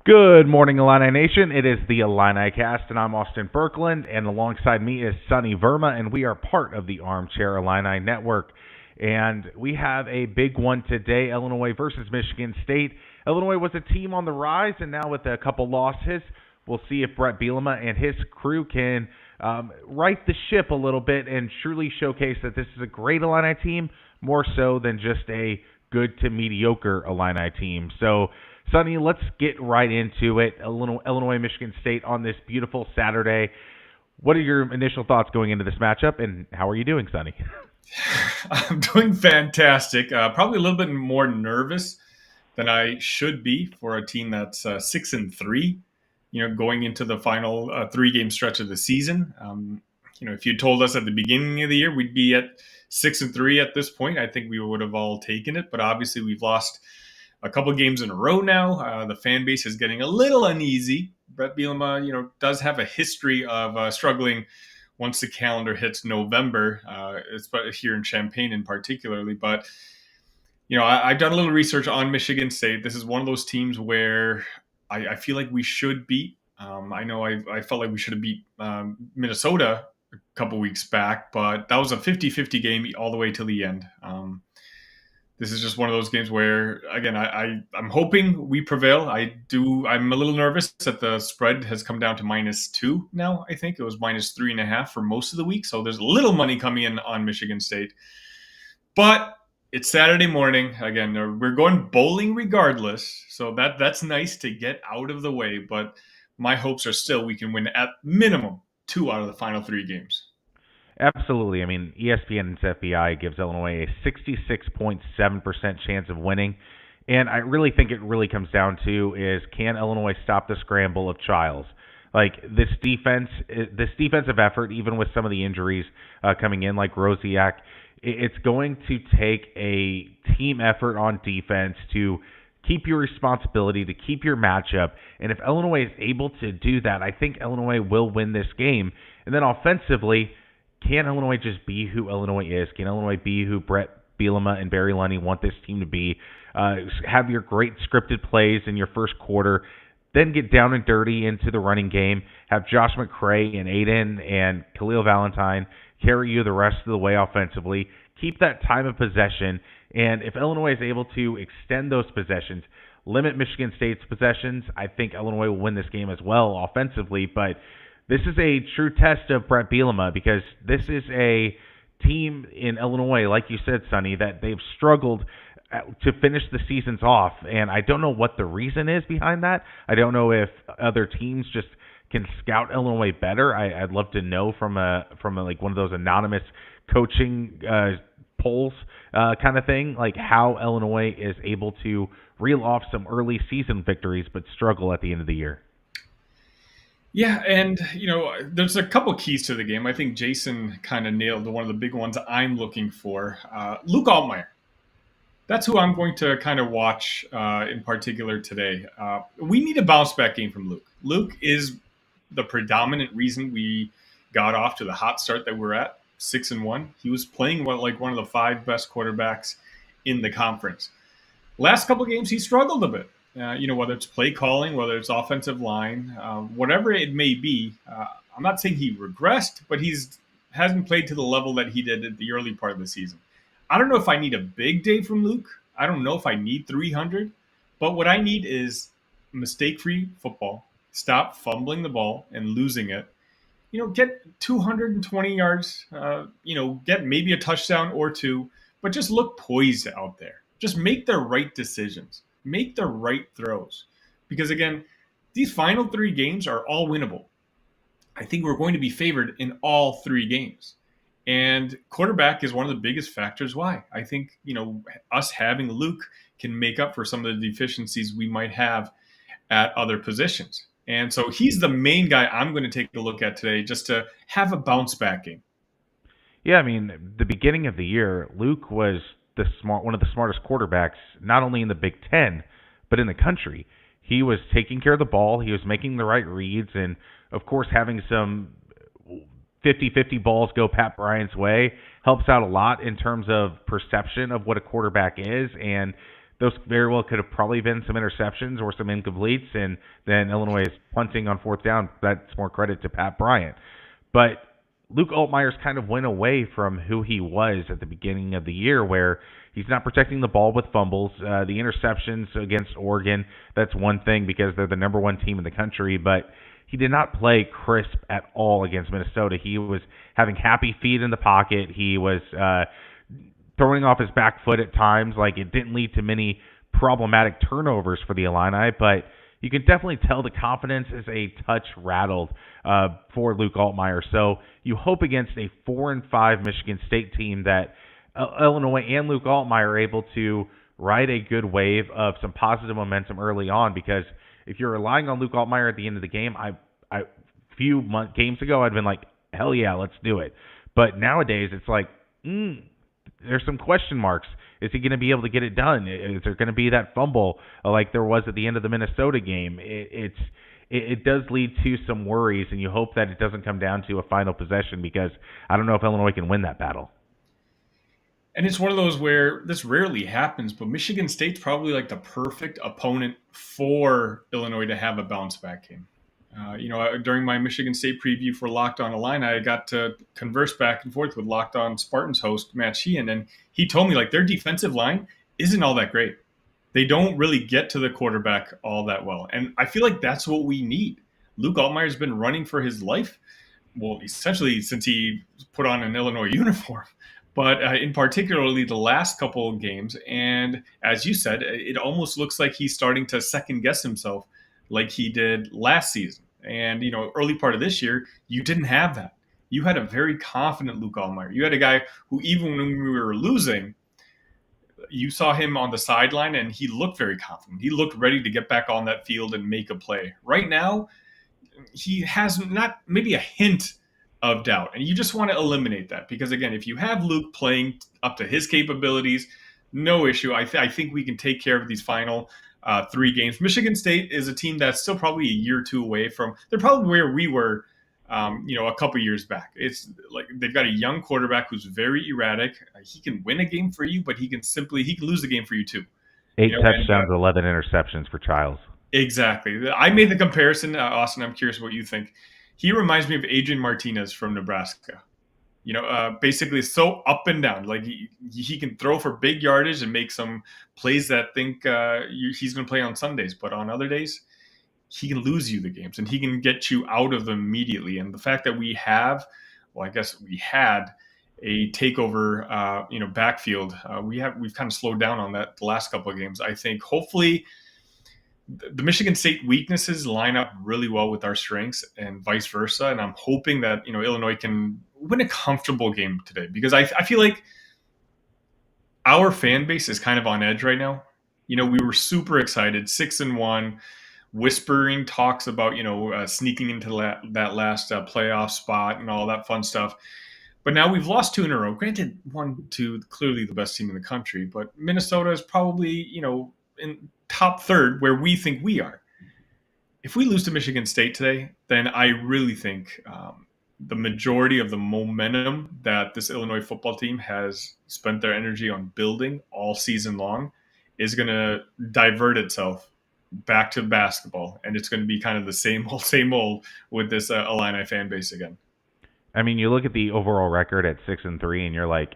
Good morning, Illini Nation. It is the ILLINICAST, and I'm Austin Berkland, and alongside me is Sonny Verma, and we are part of the Armchair Illini Network. And we have a big one today, Illinois versus Michigan State. Illinois was a team on the rise, and now with a couple losses, we'll see if Brett Bielema and his crew can right the ship a little bit and truly showcase that this is a great Illini team, more so than just a good to mediocre Illini team. So, Sonny, let's get right into it. Illinois, Michigan State on this beautiful Saturday. What are your initial thoughts going into this matchup, and how are you doing, Sonny? I'm doing fantastic. Probably a little bit more nervous than I should be for a team that's 6-3. Going into the final 3-game stretch of the season. If you told us at the beginning of the year we'd be at 6-3 at this point, I think we would have all taken it. But obviously, we've lost a couple of games in a row now. The fan base is getting a little uneasy. Brett Bielema, does have a history of struggling once the calendar hits November, it's here in Champaign in particularly. But, I've done a little research on Michigan State. This is one of those teams where I feel like we should beat. I know I felt like we should have beat Minnesota a couple weeks back, but that was a 50-50 game all the way till the end. This is just one of those games where, again, I'm hoping we prevail. I'm a little nervous that the spread has come down to -2 now. I think it was -3.5 for most of the week. So there's a little money coming in on Michigan State. But it's Saturday morning. Again, we're going bowling regardless. So that's nice to get out of the way. But my hopes are still we can win at minimum 2 out of the final 3 games. Absolutely. I mean, ESPN's FBI gives Illinois a 66.7% chance of winning. And I really think it really comes down to is, can Illinois stop the scramble of Childs? Like, this defensive effort, even with some of the injuries coming in, like Rosiak, it's going to take a team effort on defense to keep your responsibility, to keep your matchup. And if Illinois is able to do that, I think Illinois will win this game. And then offensively, can Illinois just be who Illinois is? Can Illinois be who Brett Bielema and Barry Lunny want this team to be? Have your great scripted plays in your first quarter, then get down and dirty into the running game. Have Josh McCray and Aiden and Khalil Valentine carry you the rest of the way offensively. Keep that time of possession. And if Illinois is able to extend those possessions, limit Michigan State's possessions, I think Illinois will win this game as well offensively. But this is a true test of Brett Bielema, because this is a team in Illinois, like you said, Sonny, that they've struggled to finish the seasons off. And I don't know what the reason is behind that. I don't know if other teams just can scout Illinois better. I'd love to know from like one of those anonymous coaching polls kind of thing, like how Illinois is able to reel off some early season victories but struggle at the end of the year. Yeah, and, there's a couple keys to the game. I think Jason kind of nailed one of the big ones I'm looking for. Luke Altmaier. That's who I'm going to kind of watch in particular today. We need a bounce-back game from Luke. Luke is the predominant reason we got off to the hot start that we're at, 6-1. He was playing like one of the 5 best quarterbacks in the conference. Last couple of games, he struggled a bit. Whether it's play calling, whether it's offensive line, whatever it may be. I'm not saying he regressed, but hasn't played to the level that he did at the early part of the season. I don't know if I need a big day from Luke. I don't know if I need 300. But what I need is mistake-free football. Stop fumbling the ball and losing it. Get 220 yards. Get maybe a touchdown or 2. But just look poised out there. Just make the right decisions. Make the right throws. Because, again, these final 3 games are all winnable. I think we're going to be favored in all 3 games. And quarterback is one of the biggest factors why. I think, us having Luke can make up for some of the deficiencies we might have at other positions. And so he's the main guy I'm going to take a look at today, just to have a bounce-back game. Yeah, I mean, the beginning of the year, Luke was one of the smartest quarterbacks, not only in the Big Ten, but in the country. He was taking care of the ball. He was making the right reads. And, of course, having some 50-50 balls go Pat Bryant's way helps out a lot in terms of perception of what a quarterback is. And those very well could have probably been some interceptions or some incompletes, and then Illinois is punting on fourth down. That's more credit to Pat Bryant. But Luke Altmaier's kind of went away from who he was at the beginning of the year, where he's not protecting the ball with fumbles. The interceptions against Oregon, that's one thing because they're the number one team in the country, but he did not play crisp at all against Minnesota. He was having happy feet in the pocket. He was throwing off his back foot at times. Like, it didn't lead to many problematic turnovers for the Illini, but you can definitely tell the confidence is a touch rattled for Luke Altmaier. So you hope against a 4-5 Michigan State team that Illinois and Luke Altmaier are able to ride a good wave of some positive momentum early on, because if you're relying on Luke Altmaier at the end of the game, a few games ago I'd been like, hell yeah, let's do it. But nowadays it's like, there's some question marks. Is he going to be able to get it done? Is there going to be that fumble like there was at the end of the Minnesota game? It does lead to some worries, and you hope that it doesn't come down to a final possession, because I don't know if Illinois can win that battle. And it's one of those where this rarely happens, but Michigan State's probably like the perfect opponent for Illinois to have a bounce back game. During my Michigan State preview for Locked On Illini, I got to converse back and forth with Locked On Spartans host Matt Sheehan, and he told me like their defensive line isn't all that great. They don't really get to the quarterback all that well, and I feel like that's what we need. Luke Altmaier's been running for his life, well, essentially since he put on an Illinois uniform, but in particularly the last couple of games. And as you said, it almost looks like he's starting to second guess himself like he did last season. And, early part of this year, you didn't have that. You had a very confident Luke Altmaier. You had a guy who, even when we were losing, you saw him on the sideline and he looked very confident. He looked ready to get back on that field and make a play. Right now, he has not maybe a hint of doubt. And you just want to eliminate that, because, again, if you have Luke playing up to his capabilities, no issue. I think we can take care of these final 3 games. Michigan State is a team that's still probably a year or two away from. They're probably where we were, a couple years back. It's like they've got a young quarterback who's very erratic. He can win a game for you, but he can lose the game for you too. 8 touchdowns, 11 interceptions for Childs. Exactly. I made the comparison, Austin. I'm curious what you think. He reminds me of Adrian Martinez from Nebraska. Basically so up and down. Like he can throw for big yardage and make some plays that think he's going to play on Sundays, but on other days he can lose you the games and he can get you out of them immediately. And the fact that we had a takeover, backfield, we've kind of slowed down on that the last couple of games. I think hopefully the Michigan State weaknesses line up really well with our strengths and vice versa. And I'm hoping that, Illinois can win a comfortable game today, because I feel like our fan base is kind of on edge right now. We were super excited, 6-1, whispering talks about, sneaking into that last playoff spot and all that fun stuff. But now we've lost 2 in a row. Granted, 1 to clearly the best team in the country, but Minnesota is probably, in top third where we think we are. If we lose to Michigan State today, then I really think the majority of the momentum that this Illinois football team has spent their energy on building all season long is going to divert itself back to basketball, and it's going to be kind of the same old with this Illini fan base again. I mean, you look at the overall record at 6-3, and you're like,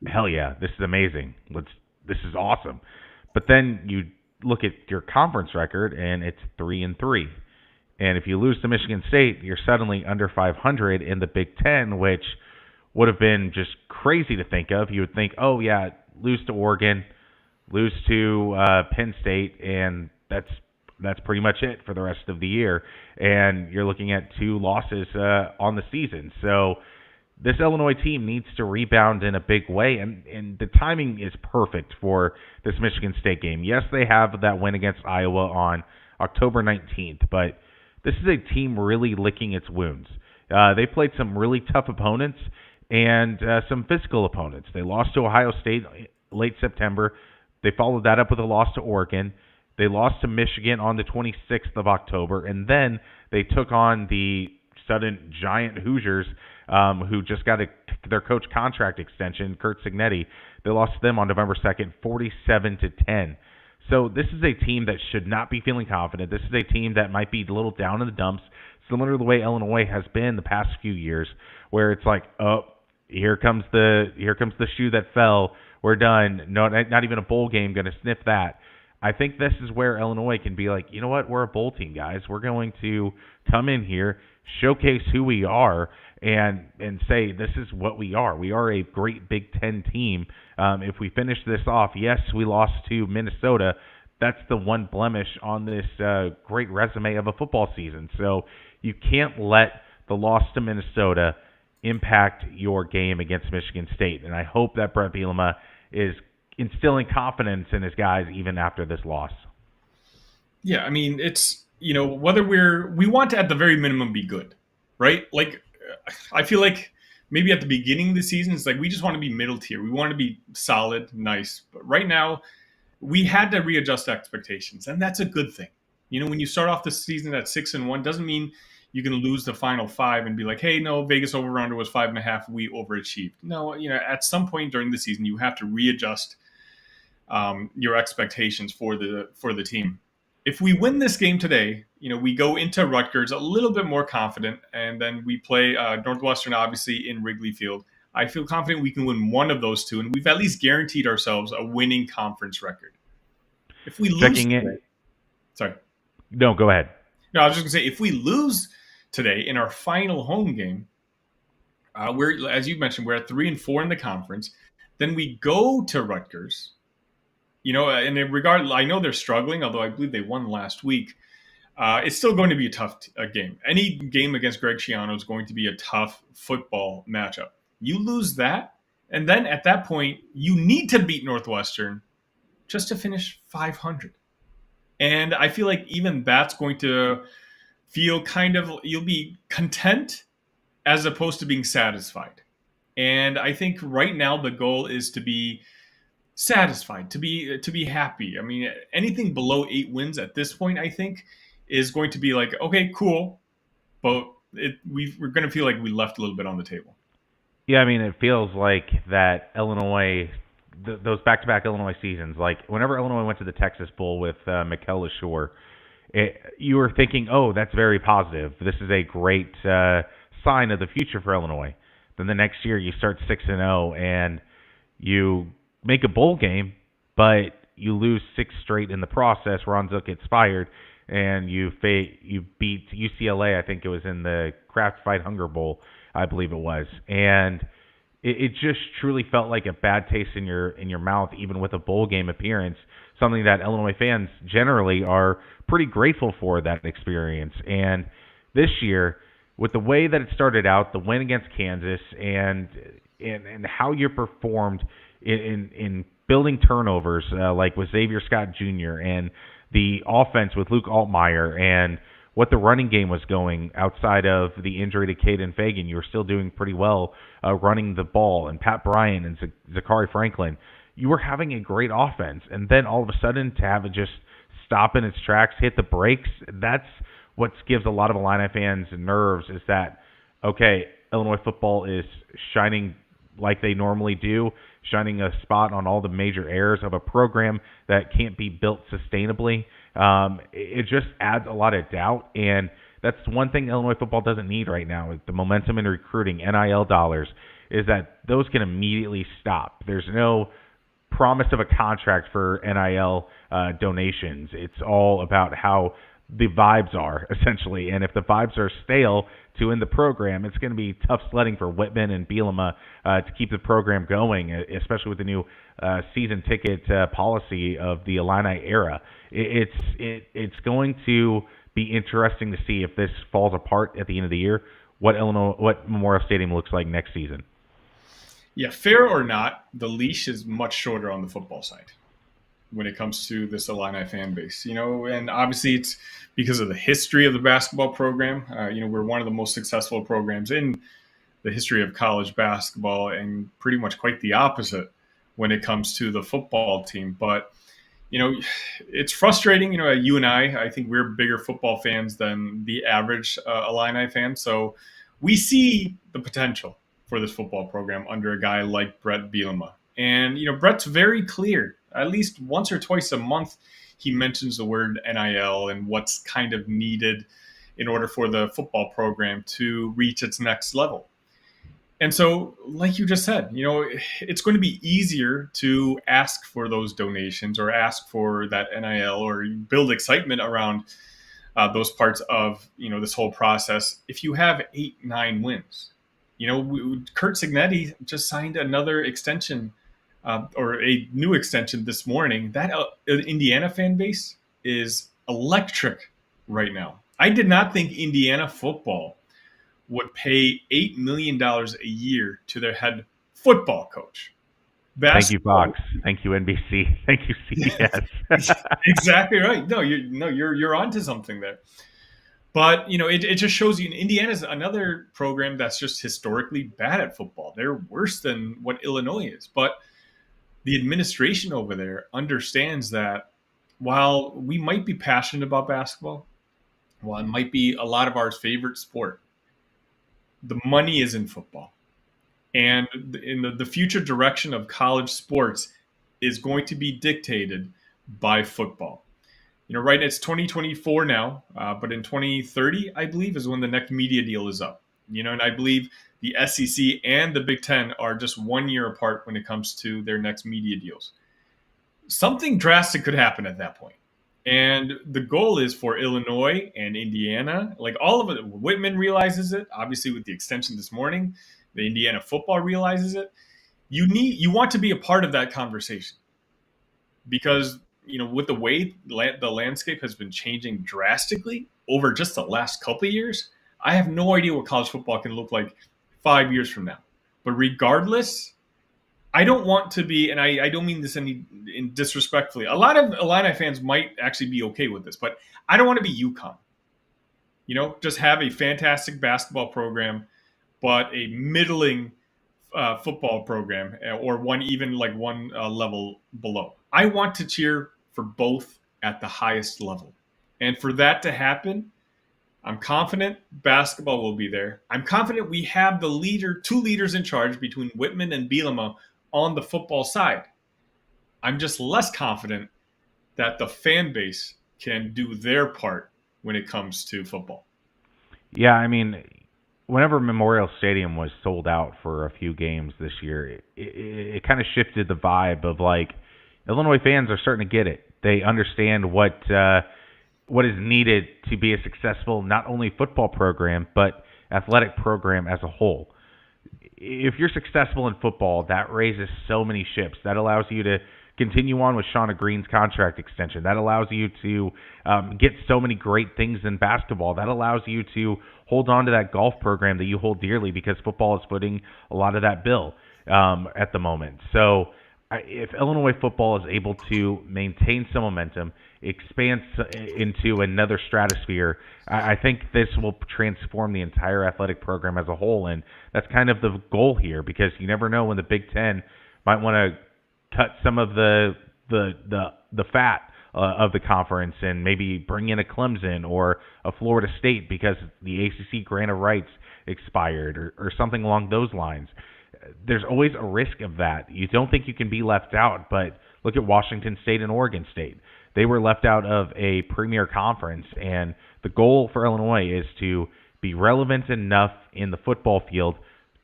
hell yeah, this is amazing. This is awesome. But then you look at your conference record, and it's 3-3. And if you lose to Michigan State, you're suddenly under 500 in the Big Ten, which would have been just crazy to think of. You would think, oh yeah, lose to Oregon, lose to Penn State, and that's pretty much it for the rest of the year. And you're looking at 2 losses on the season. So this Illinois team needs to rebound in a big way, and the timing is perfect for this Michigan State game. Yes, they have that win against Iowa on October 19th, but this is a team really licking its wounds. They played some really tough opponents and some physical opponents. They lost to Ohio State late September. They followed that up with a loss to Oregon. They lost to Michigan on the 26th of October, and then they took on the sudden giant Hoosiers, who just got their coach contract extension, Kurt Signetti. They lost to them on November 2nd, 47-10. So this is a team that should not be feeling confident. This is a team that might be a little down in the dumps, similar to the way Illinois has been the past few years, where it's like, oh, here comes the shoe that fell. We're done. No, not even a bowl game going to sniff that. I think this is where Illinois can be like, you know what? We're a bowl team, guys. We're going to come in here, showcase who we are, and say this is what we are. We are a great Big Ten team. If we finish this off, yes, we lost to Minnesota. That's the one blemish on this great resume of a football season. So you can't let the loss to Minnesota impact your game against Michigan State. And I hope that Brett Bielema is instilling confidence in his guys even after this loss. Yeah, I mean, it's, whether we want to at the very minimum be good, right? Like, I feel like maybe at the beginning of the season, it's like we just want to be middle tier. We want to be solid, nice. But right now, we had to readjust expectations, and that's a good thing. When you start off the season at 6-1, doesn't mean you can lose the final 5 and be like, hey, no, Vegas over-under was 5.5. We overachieved. No, at some point during the season, you have to readjust your expectations for the team. If we win this game today, we go into Rutgers a little bit more confident, and then we play Northwestern, obviously, in Wrigley Field. I feel confident we can win one of those two, and we've at least guaranteed ourselves a winning conference record. If we lose today, sorry. No, go ahead. No, I was just going to say, if we lose today in our final home game, we're, as you mentioned, we're at 3-4 in the conference. Then we go to Rutgers. And in regard, I know they're struggling, although I believe they won last week. It's still going to be a tough game. Any game against Greg Schiano is going to be a tough football matchup. You lose that, and then at that point, you need to beat Northwestern just to finish 500. And I feel like even that's going to feel you'll be content as opposed to being satisfied. And I think right now the goal is to be satisfied, to be happy. I mean, anything below 8 wins at this point, I think, is going to be like, okay, cool, but we're going to feel like we left a little bit on the table. Yeah, I mean, it feels like that Illinois, those back-to-back Illinois seasons, like whenever Illinois went to the Texas Bowl with Mikel Leshore, you were thinking, oh, that's very positive. This is a great sign of the future for Illinois. Then the next year you start 6-0 and you make a bowl game, but you lose 6 straight in the process. Ron Zook gets fired, and you beat UCLA. I think it was in the Kraft Fight Hunger Bowl, I believe it was, and it just truly felt like a bad taste in your mouth, even with a bowl game appearance. Something that Illinois fans generally are pretty grateful for that experience. And this year, with the way that it started out, the win against Kansas, and how you performed in building turnovers, like with Xavier Scott Jr. and the offense with Luke Altmaier, and what the running game was going outside of the injury to Caden Fagan, you were still doing pretty well running the ball. And Pat Bryant and Zachary Franklin, you were having a great offense. And then all of a sudden to have it just stop in its tracks, hit the brakes, that's what gives a lot of Illini fans nerves, is that, okay, Illinois football is shining like they normally do, shining a spot on all the major errors of a program that can't be built sustainably. It just adds a lot of doubt, and that's one thing Illinois football doesn't need right now. The momentum in recruiting, NIL dollars, is that those can immediately stop. There's no promise of a contract for NIL donations. It's all about how the vibes are, essentially. And if the vibes are stale to end the program, it's going to be tough sledding for Whitman and Bielema to keep the program going, especially with the new season ticket policy of the Illini era. It's going to be interesting to see if this falls apart at the end of the year, what Memorial Stadium looks like next season. Yeah, fair or not, the leash is much shorter on the football side when it comes to this Illini fan base, and obviously it's because of the history of the basketball program. We're one of the most successful programs in the history of college basketball, and pretty much quite the opposite when it comes to the football team. But, it's frustrating. You and I think we're bigger football fans than the average Illini fan. So we see the potential for this football program under a guy like Brett Bielema. And, Brett's very clear. At least once or twice a month, he mentions the word NIL and what's kind of needed in order for the football program to reach its next level. And so, like you just said, it's going to be easier to ask for those donations or ask for that NIL or build excitement around those parts of this whole process if you have 8-9 wins. Kurt Signetti just signed another extension or a new extension this morning. That Indiana fan base is electric right now. I did not think Indiana football would pay $8 million a year to their head football coach. Thank you, Fox. Thank you, NBC. Thank you, CBS. Exactly right. You're onto something there. But it just shows you Indiana's another program that's just historically bad at football. They're worse than what Illinois is. But the administration over there understands that while we might be passionate about basketball, while it might be a lot of our favorite sport, the money is in football. And in the future direction of college sports is going to be dictated by football. Right, it's 2024 now, but in 2030, I believe, is when the next media deal is up. And I believe the SEC and the Big Ten are just 1 year apart when it comes to their next media deals. Something drastic could happen at that point. And the goal is for Illinois and Indiana, like all of it. Whitman realizes it, obviously, with the extension this morning. The Indiana football realizes it. You want to be a part of that conversation because with the way the landscape has been changing drastically over just the last couple of years, I have no idea what college football can look like 5 years from now. But regardless, I don't want to be, and I don't mean this in disrespectfully. A lot of Illini fans might actually be okay with this, but I don't want to be UConn. Just have a fantastic basketball program, but a middling football program, or one level below. I want to cheer for both at the highest level. And for that to happen, I'm confident basketball will be there. I'm confident we have two leaders in charge between Whitman and Bielema on the football side. I'm just less confident that the fan base can do their part when it comes to football. Yeah, I mean, whenever Memorial Stadium was sold out for a few games this year, it kind of shifted the vibe of like Illinois fans are starting to get it. They understand what is needed to be a successful not only football program but athletic program as a whole. If you're successful in football, that raises so many ships. That allows you to continue on with Shauna Green's contract extension. That allows you to get so many great things in basketball. That allows you to hold on to that golf program that you hold dearly because football is footing a lot of that bill at the moment. So if Illinois football is able to maintain some momentum, expand into another stratosphere, I think this will transform the entire athletic program as a whole. And that's kind of the goal here because you never know when the Big Ten might want to cut some of the fat of the conference and maybe bring in a Clemson or a Florida State because the ACC grant of rights expired or something along those lines. There's always a risk of that. You don't think you can be left out, but look at Washington State and Oregon State. They were left out of a premier conference, and the goal for Illinois is to be relevant enough in the football field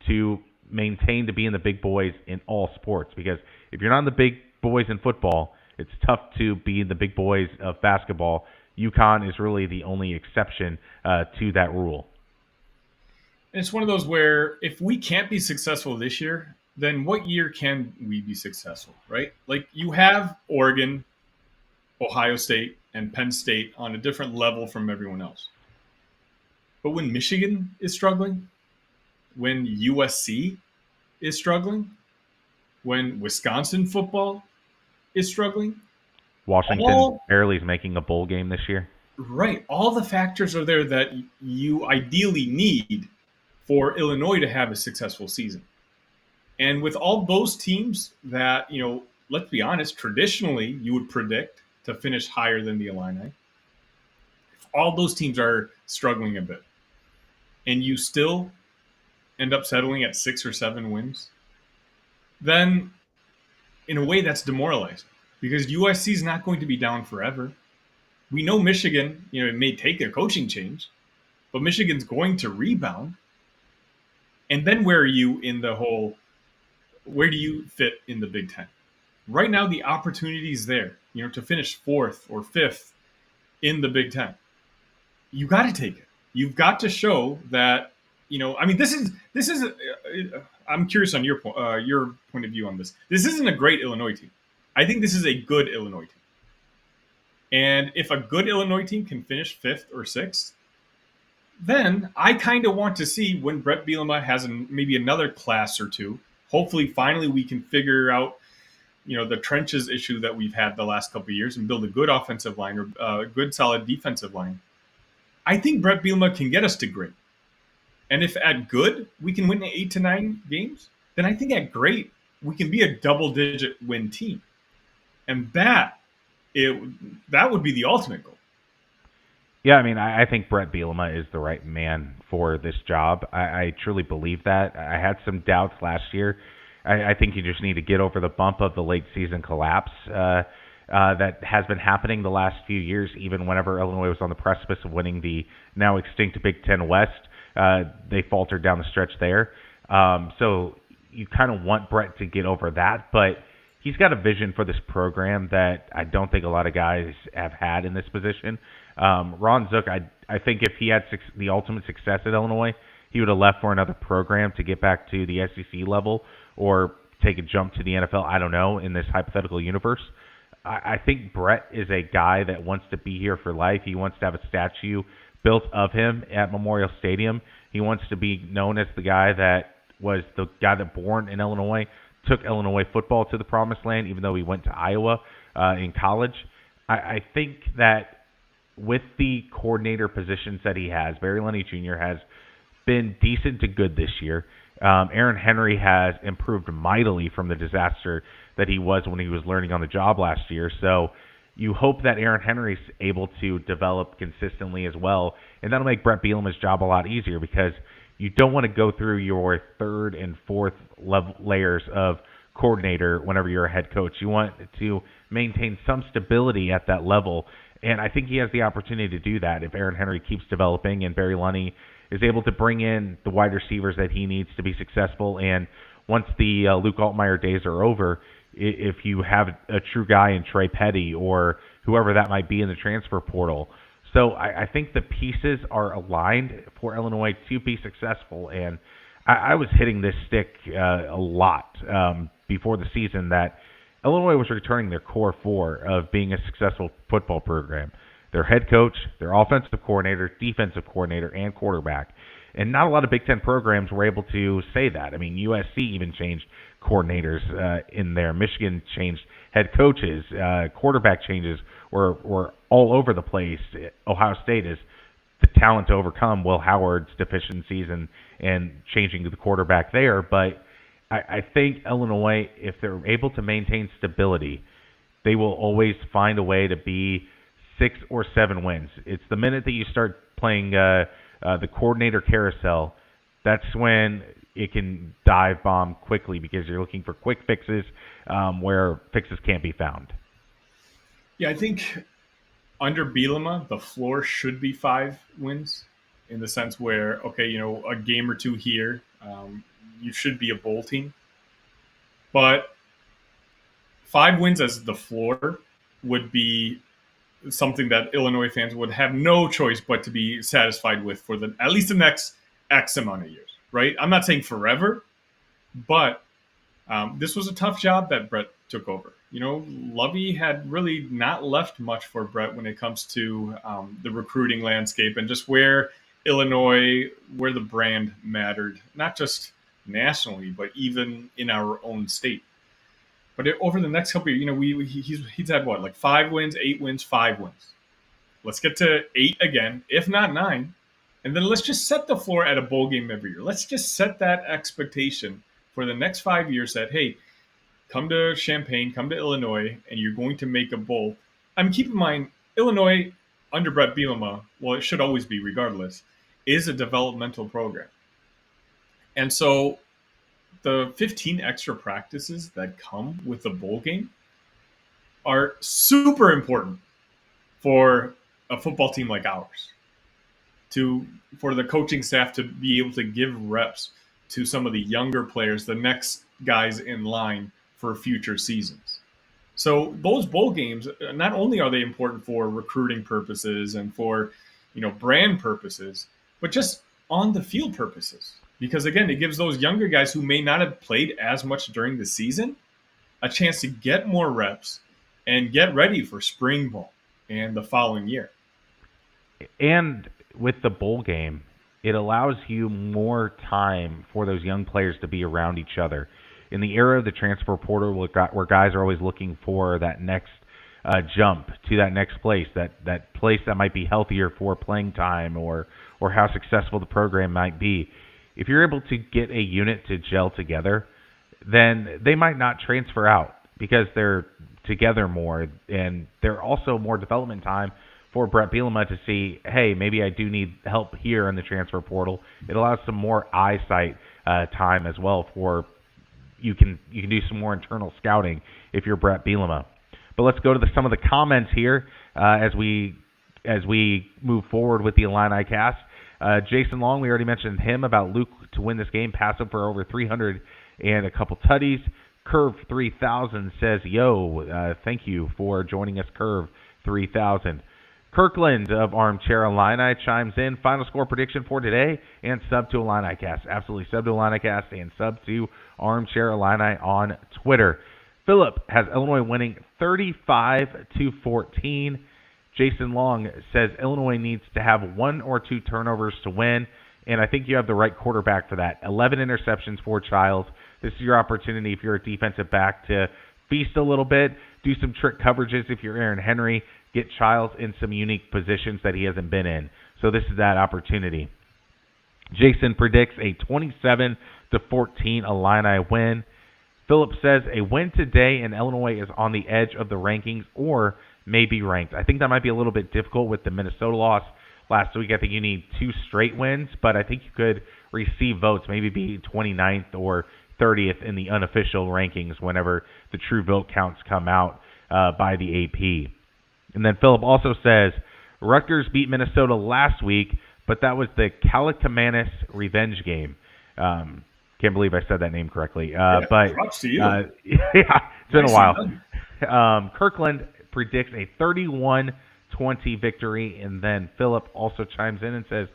to maintain to be in the big boys in all sports. Because if you're not in the big boys in football, it's tough to be in the big boys of basketball. UConn is really the only exception to that rule. And it's one of those where if we can't be successful this year, then what year can we be successful, right? Like you have Oregon, Ohio State, and Penn State on a different level from everyone else. But when Michigan is struggling, when USC is struggling, when Wisconsin football is struggling, Washington barely is making a bowl game this year. Right. All the factors are there that you ideally need for Illinois to have a successful season. And with all those teams that, let's be honest, traditionally you would predict to finish higher than the Illini, if all those teams are struggling a bit and you still end up settling at 6 or 7 wins, then in a way that's demoralizing. because USC is not going to be down forever. We know Michigan, it may take a coaching change, but Michigan's going to rebound. And then where are you in the whole? Where do you fit in the Big Ten? Right now, the opportunity is there, to finish fourth or fifth in the Big Ten. You got to take it. You've got to show that. I mean, this is. I'm curious on your point of view on this. This isn't a great Illinois team. I think this is a good Illinois team. And if a good Illinois team can finish fifth or sixth, then I kind of want to see when Brett Bielema has maybe another class or two. Hopefully, finally, we can figure out, the trenches issue that we've had the last couple of years and build a good offensive line or a good, solid defensive line. I think Brett Bielema can get us to great. And if at good, we can win 8 to 9 games, then I think at great, we can be a double-digit win team. And that would be the ultimate goal. Yeah, I mean, I think Brett Bielema is the right man for this job. I truly believe that. I had some doubts last year. I think you just need to get over the bump of the late season collapse that has been happening the last few years, even whenever Illinois was on the precipice of winning the now extinct Big Ten West. They faltered down the stretch there. So you kind of want Brett to get over that, but he's got a vision for this program that I don't think a lot of guys have had in this position. Ron Zook, I think if he had the ultimate success at Illinois, he would have left for another program to get back to the SEC level or take a jump to the NFL. I don't know, in this hypothetical universe. I think Brett is a guy that wants to be here for life. He wants to have a statue built of him at Memorial Stadium. He wants to be known as the guy that was the guy that born in Illinois, took Illinois football to the promised land, even though he went to Iowa in college. I think that with the coordinator positions that he has, Barry Lunney Jr. has been decent to good this year. Aaron Henry has improved mightily from the disaster that he was when he was learning on the job last year. So you hope that Aaron Henry's able to develop consistently as well, and that'll make Brett Bielema's job a lot easier because you don't want to go through your third and fourth level layers of coordinator whenever you're a head coach. You want to maintain some stability at that level, and I think he has the opportunity to do that if Aaron Henry keeps developing and Barry Lunney is able to bring in the wide receivers that he needs to be successful. And once the Luke Altmaier days are over, if you have a true guy in Trey Petty or whoever that might be in the transfer portal. So I think the pieces are aligned for Illinois to be successful. And I was hitting this stick a lot before the season that Illinois was returning their core four of being a successful football program. Their head coach, their offensive coordinator, defensive coordinator, and quarterback. And not a lot of Big Ten programs were able to say that. I mean, USC even changed coordinators in there. Michigan changed head coaches. Quarterback changes were all over the place. Ohio State is the talent to overcome Will Howard's deficiencies and changing the quarterback there. But I think Illinois, if they're able to maintain stability, they will always find a way to be 6 or 7 wins. It's the minute that you start playing the coordinator carousel, that's when it can dive bomb quickly because you're looking for quick fixes where fixes can't be found. Yeah, I think under Bielema, the floor should be 5 wins in the sense where, okay, a game or two here, you should be a bowl team. But 5 wins as the floor would be something that Illinois fans would have no choice but to be satisfied with for at least the next X amount of years, right? I'm not saying forever, but this was a tough job that Brett took over. Lovey had really not left much for Brett when it comes to the recruiting landscape and just where Illinois, where the brand mattered, not just nationally, but even in our own state. But over the next couple of years, he's had what, like 5 wins, 8 wins, 5 wins. Let's get to 8 again, if not 9. And then let's just set the floor at a bowl game every year. Let's just set that expectation for the next 5 years that, hey, come to Champaign, come to Illinois, and you're going to make a bowl. Keep in mind, Illinois, under Brett Bielema, well, it should always be regardless, is a developmental program. And so the 15 extra practices that come with the bowl game, are super important for a football team like ours, for the coaching staff to be able to give reps to some of the younger players, the next guys in line for future seasons. So those bowl games, not only are they important for recruiting purposes and for, brand purposes, but just on the field purposes. Because again, it gives those younger guys who may not have played as much during the season a chance to get more reps and get ready for spring ball and the following year. And with the bowl game, it allows you more time for those young players to be around each other. In the era of the transfer portal, where guys are always looking for that next jump to that next place, that place that might be healthier for playing time or how successful the program might be, if you're able to get a unit to gel together, then they might not transfer out because they're together more, and they're also more development time for Brett Bielema to see, hey, maybe I do need help here in the transfer portal. It allows some more eyesight time as well for you can do some more internal scouting if you're Brett Bielema. But let's go to some of the comments here as we move forward with the Illini cast. Jason Long, we already mentioned him about Luke to win this game, pass him for over 300 and a couple tutties. Curve 3000 says, yo, thank you for joining us, Curve 3000. Kirkland of Armchair Illini chimes in. Final score prediction for today and sub to ILLINICAST. Absolutely sub to ILLINICAST and sub to Armchair Illini on Twitter. Philip has Illinois winning 35-14. Jason Long says Illinois needs to have 1 or 2 turnovers to win, and I think you have the right quarterback for that. 11 interceptions for Childs. This is your opportunity if you're a defensive back to feast a little bit, do some trick coverages if you're Aaron Henry, get Childs in some unique positions that he hasn't been in. So this is that opportunity. Jason predicts a 27-14 Illini win. Philip says a win today and Illinois is on the edge of the rankings or may be ranked. I think that might be a little bit difficult with the Minnesota loss last week. I think you need 2 straight wins, but I think you could receive votes, maybe be 29th or 30th in the unofficial rankings whenever the true vote counts come out by the AP. And then Philip also says, Rutgers beat Minnesota last week, but that was the Kalakamanis revenge game. Can't believe I said that name correctly. But props to you. Yeah, it's been a while. Kirkland predicts a 31-20 victory, and then Philip also chimes in and says,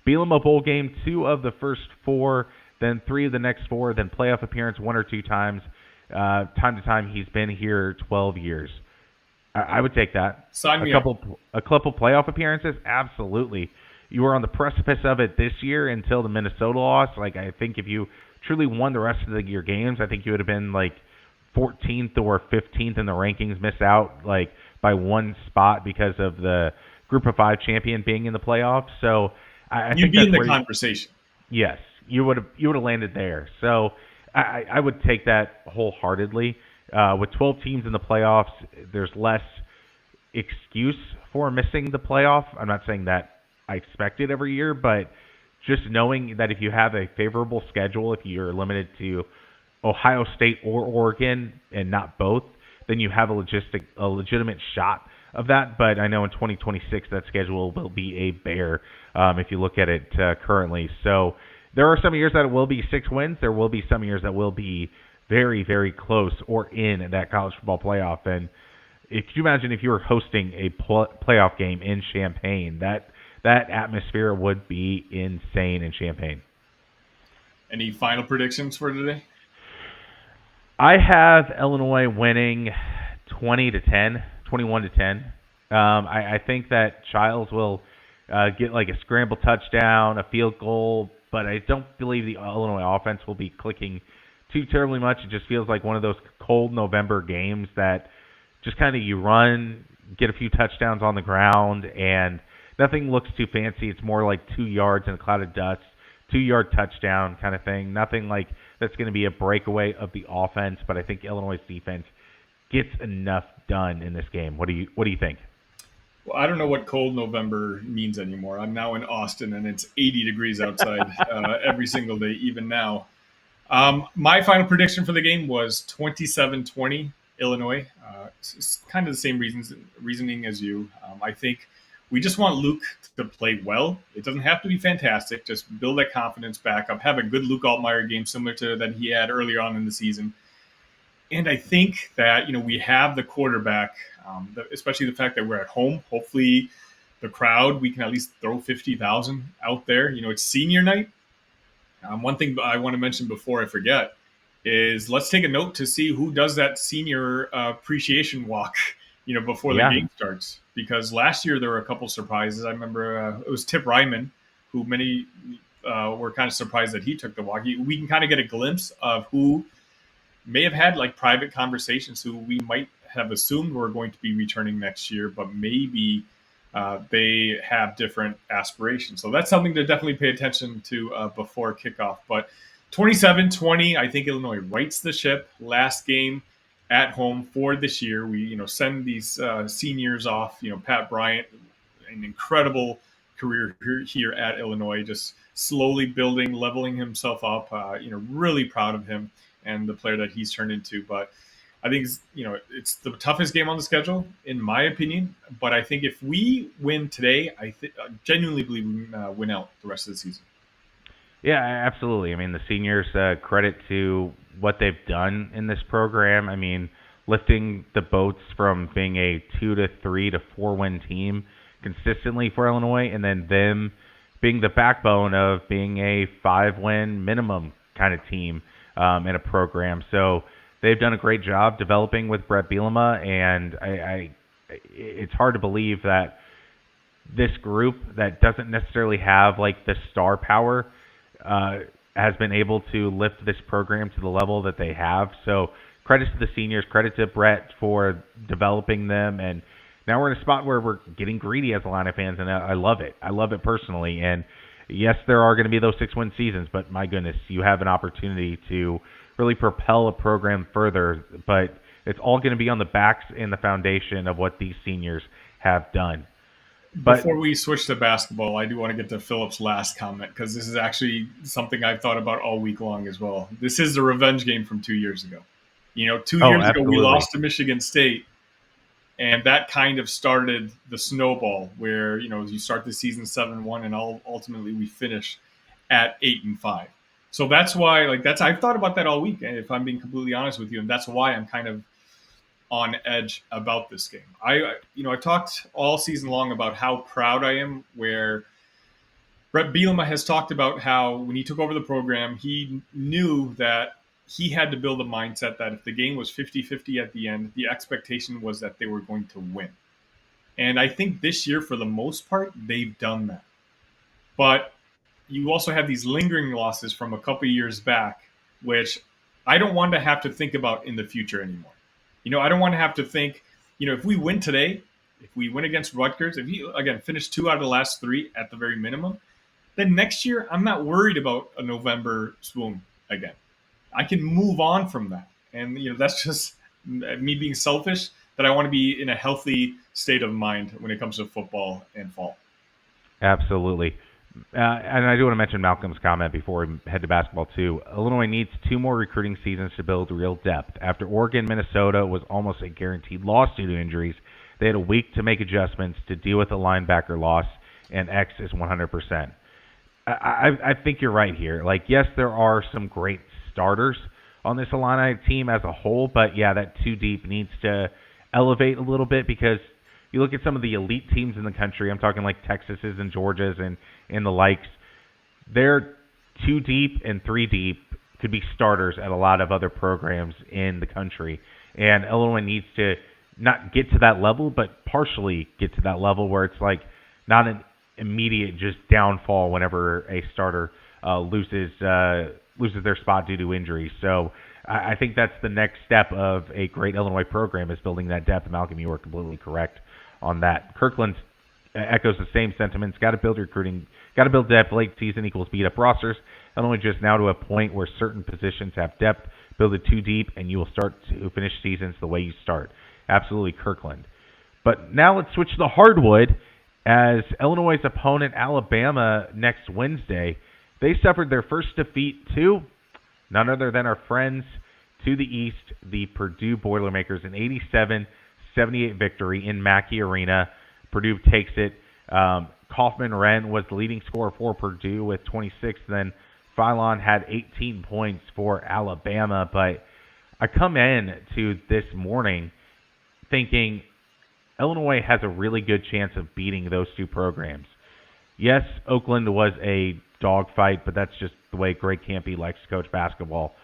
Bielema bowl game 2 of the first 4, then 3 of the next 4, then playoff appearance 1 or 2 times. Time to time, he's been here 12 years. I would take that. Sign me a couple playoff appearances, absolutely. You were on the precipice of it this year until the Minnesota loss. Like, I think if you truly won the rest of your games, I think you would have been like 14th or 15th in the rankings, missed out like by 1 spot because of the Group of 5 champion being in the playoffs. So I you'd think be in the conversation. Yes, you would have landed there. So I would take that wholeheartedly. With 12 teams in the playoffs, there's less excuse for missing the playoff. I'm not saying that I expect it every year, but just knowing that if you have a favorable schedule, if you're limited to Ohio State or Oregon and not both, then you have a legitimate shot of that. But I know in 2026 that schedule will be a bear if you look at it currently. So there are some years that it will be 6 wins. There will be some years that will be very, very close or in that college football playoff. And if you imagine if you were hosting a playoff game in Champaign, that atmosphere would be insane in Champaign. Any final predictions for today? I have Illinois winning 21-10. I think that Childs will get like a scramble touchdown, a field goal, but I don't believe the Illinois offense will be clicking too terribly much. It just feels like one of those cold November games that just kind of you run, get a few touchdowns on the ground, and nothing looks too fancy. It's more like 2 yards in a cloud of dust, 2-yard touchdown kind of thing. Nothing like that's going to be a breakaway of the offense, but I think Illinois' defense gets enough done in this game. What do you think? Well, I don't know what cold November means anymore. I'm now in Austin, and it's 80 degrees outside every single day, even now. My final prediction for the game was 27-20. Illinois. It's kind of the same reasoning as you. I think we just want Luke to play well. It doesn't have to be fantastic. Just build that confidence back up. Have a good Luke Altmaier game similar to that he had earlier on in the season. And I think that, we have the quarterback, especially the fact that we're at home. Hopefully the crowd, we can at least throw 50,000 out there. It's senior night. One thing I want to mention before I forget is let's take a note to see who does that senior appreciation walk, before the game starts. Because last year there were a couple surprises. I remember it was Tip Ryman, who many were kind of surprised that he took the walk. We can kind of get a glimpse of who may have had like private conversations, who we might have assumed were going to be returning next year, but maybe they have different aspirations. So that's something to definitely pay attention to before kickoff. But 27-20, I think Illinois rights the ship. Last game at home for this year. We, send these seniors off. Pat Bryant, an incredible career here at Illinois, just slowly building, leveling himself up. Really proud of him and the player that he's turned into. But I think, it's the toughest game on the schedule, in my opinion. But I think if we win today, I genuinely believe we win out the rest of the season. Yeah, absolutely. I mean, the seniors, credit to what they've done in this program. I mean, lifting the boats from being a 2 to 3 to 4 win team consistently for Illinois, and then them being the backbone of being a 5 win minimum kind of team in a program. So they've done a great job developing with Brett Bielema, and it's hard to believe that this group that doesn't necessarily have like the star power has been able to lift this program to the level that they have. So credit to the seniors, credit to Brett for developing them, and now we're in a spot where we're getting greedy as Illini fans, and I love it. I love it personally, and yes, there are going to be those 6-win seasons, but my goodness, you have an opportunity to really propel a program further, but it's all going to be on the backs and the foundation of what these seniors have done. But before we switch to basketball, I do want to get to Philip's last comment, because this is actually something I've thought about all week long as well. This is the revenge game from 2 years ago. 2 years ago, we lost to Michigan State, and that kind of started the snowball where, you start the season 7-1, and ultimately we finish at 8-5. So that's why, I've thought about that all week, if I'm being completely honest with you, and that's why I'm kind of on edge about this game. I talked all season long about how proud I am, where Brett Bielema has talked about how when he took over the program, he knew that he had to build a mindset that if the game was 50-50 at the end, the expectation was that they were going to win. And I think this year, for the most part, they've done that. But you also have these lingering losses from a couple of years back, which I don't want to have to think about in the future anymore. I don't want to have to think, if we win today, if we win against Rutgers, if you, again, finish 2 out of the last 3 at the very minimum, then next year I'm not worried about a November swoon again. I can move on from that. And, that's just me being selfish, that I want to be in a healthy state of mind when it comes to football and fall. Absolutely. And I do want to mention Malcolm's comment before we head to basketball, too. Illinois needs 2 more recruiting seasons to build real depth. After Oregon, Minnesota was almost a guaranteed loss due to injuries, they had a week to make adjustments to deal with a linebacker loss, and X is 100%. I think you're right here. Yes, there are some great starters on this Illini team as a whole, but, yeah, that 2 deep needs to elevate a little bit, because you look at some of the elite teams in the country, I'm talking like Texas's and Georgia's and the likes, they're 2 deep and 3 deep could be starters at a lot of other programs in the country. And Illinois needs to not get to that level, but partially get to that level where it's not an immediate just downfall whenever a starter loses their spot due to injury. So I think that's the next step of a great Illinois program, is building that depth. Malcolm, you are completely correct on that. Kirkland echoes the same sentiments. Got to build recruiting, got to build depth. Late season equals beat up rosters. Illinois just now to a point where certain positions have depth. Build it 2 deep, and you will start to finish seasons the way you start. Absolutely, Kirkland. But now let's switch to the hardwood, as Illinois' opponent, Alabama, next Wednesday, they suffered their first defeat to none other than our friends, To the east, the Purdue Boilermakers, an 87-78 victory in Mackey Arena. Purdue takes it. Kaufman Wren was the leading scorer for Purdue with 26. Then Philon had 18 points for Alabama. But I come in to this morning thinking Illinois has a really good chance of beating those two programs. Yes, Oakland was a dogfight, but that's just the way Greg Kampe likes to coach basketball.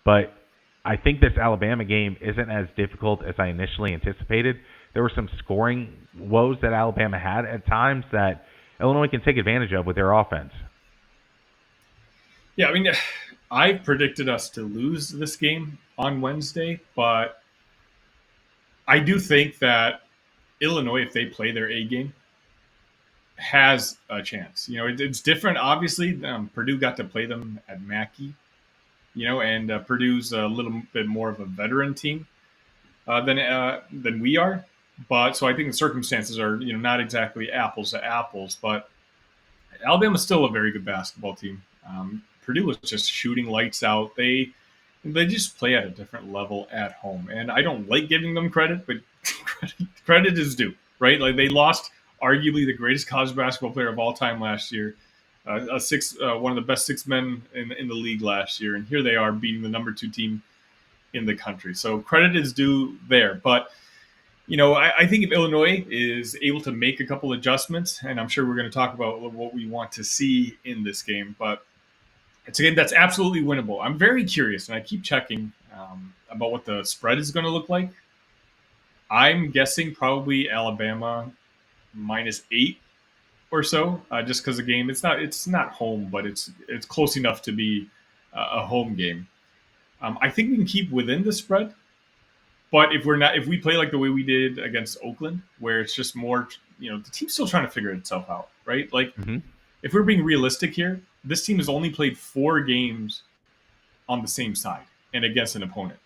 But I think this Alabama game isn't as difficult as I initially anticipated. There were some scoring woes that Alabama had at times that Illinois can take advantage of with their offense. Yeah, I mean, I predicted us to lose this game on Wednesday, but I do think that Illinois, if they play their A game, has a chance. It's different. Obviously, Purdue got to play them at Mackey, and Purdue's a little bit more of a veteran team than we are. But so I think the circumstances are, not exactly apples to apples. But Alabama's still a very good basketball team. Purdue was just shooting lights out. They just play at a different level at home, and I don't like giving them credit, but credit is due, right? Like, they lost arguably the greatest college basketball player of all time last year, one of the best six men in the league last year, and here they are beating the number 2 team in the country. So credit is due there. But I think if Illinois is able to make a couple adjustments, and I'm sure we're going to talk about what we want to see in this game, but it's a game that's absolutely winnable. I'm very curious, and I keep checking about what the spread is going to look like. I'm guessing probably Alabama -8 or so, just because the game it's not home, but it's close enough to be a home game. I think we can keep within the spread, but if we play like the way we did against Oakland, where it's just more, the team's still trying to figure itself out, right? Like, if we're being realistic here, this team has only played 4 games on the same side and against an opponent.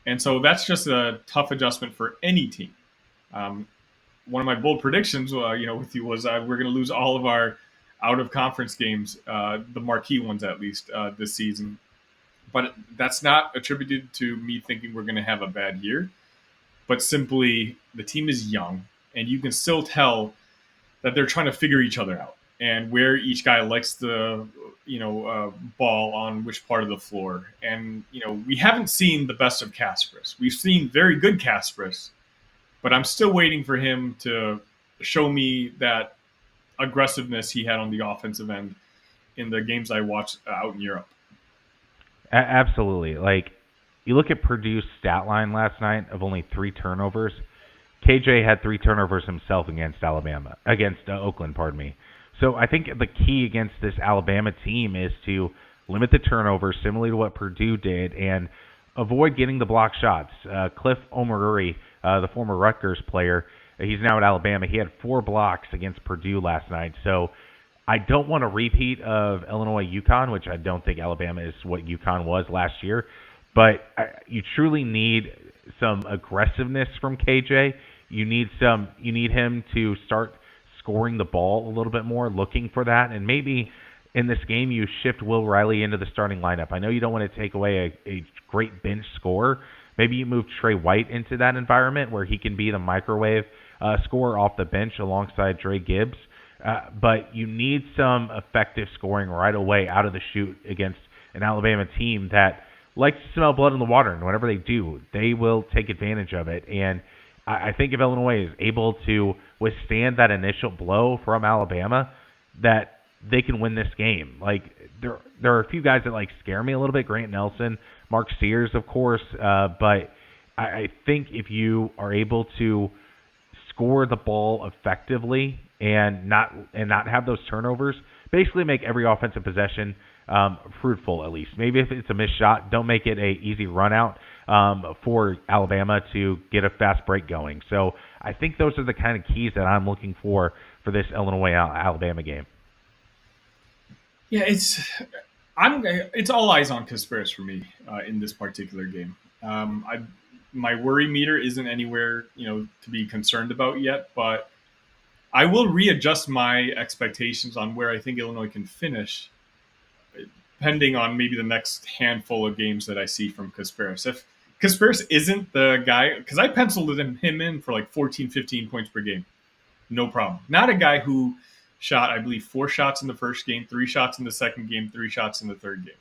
And so that's just a tough adjustment for any team. One of my bold predictions, with you was we're going to lose all of our out-of-conference games, the marquee ones at least, this season. But that's not attributed to me thinking we're going to have a bad year, but simply the team is young, and you can still tell that they're trying to figure each other out and where each guy likes the ball on which part of the floor. And we haven't seen the best of Kasparis. We've seen very good Kasparis, but I'm still waiting for him to show me that aggressiveness he had on the offensive end in the games I watched out in Europe. Absolutely. Like, you look at Purdue's stat line last night of only 3 turnovers. KJ had 3 turnovers himself against Oakland, pardon me. So I think the key against this Alabama team is to limit the turnovers, similarly to what Purdue did, and avoid getting the block shots. Cliff Omoruyi, the former Rutgers player, he's now at Alabama. He had 4 blocks against Purdue last night. So I don't want a repeat of Illinois-UConn, which I don't think Alabama is what UConn was last year. But you truly need some aggressiveness from KJ. You need him to start scoring the ball a little bit more, looking for that. And maybe in this game you shift Will Riley into the starting lineup. I know you don't want to take away a great bench scorer. Maybe you move Trey White into that environment where he can be the microwave scorer off the bench alongside Dre Gibbs. But you need some effective scoring right away out of the chute against an Alabama team that likes to smell blood in the water. And whenever they do, they will take advantage of it. And I think if Illinois is able to withstand that initial blow from Alabama, that they can win this game. Like, there are a few guys that scare me a little bit. Grant Nelson, Mark Sears, of course. But I think if you are able to score the ball effectively and not have those turnovers, basically make every offensive possession fruitful, at least. Maybe if it's a missed shot, don't make it a easy run out for Alabama to get a fast break going. So I think those are the kind of keys that I'm looking for this Illinois-Alabama game. Yeah, it's all eyes on Kasparis for me in this particular game. My worry meter isn't anywhere to be concerned about yet, but I will readjust my expectations on where I think Illinois can finish depending on maybe the next handful of games that I see from Kasparis. If Kasparis isn't the guy, because I penciled him in for like 14, 15 points per game. No problem. Not a guy who shot, I believe, 4 shots in the first game, 3 shots in the second game, 3 shots in the third game.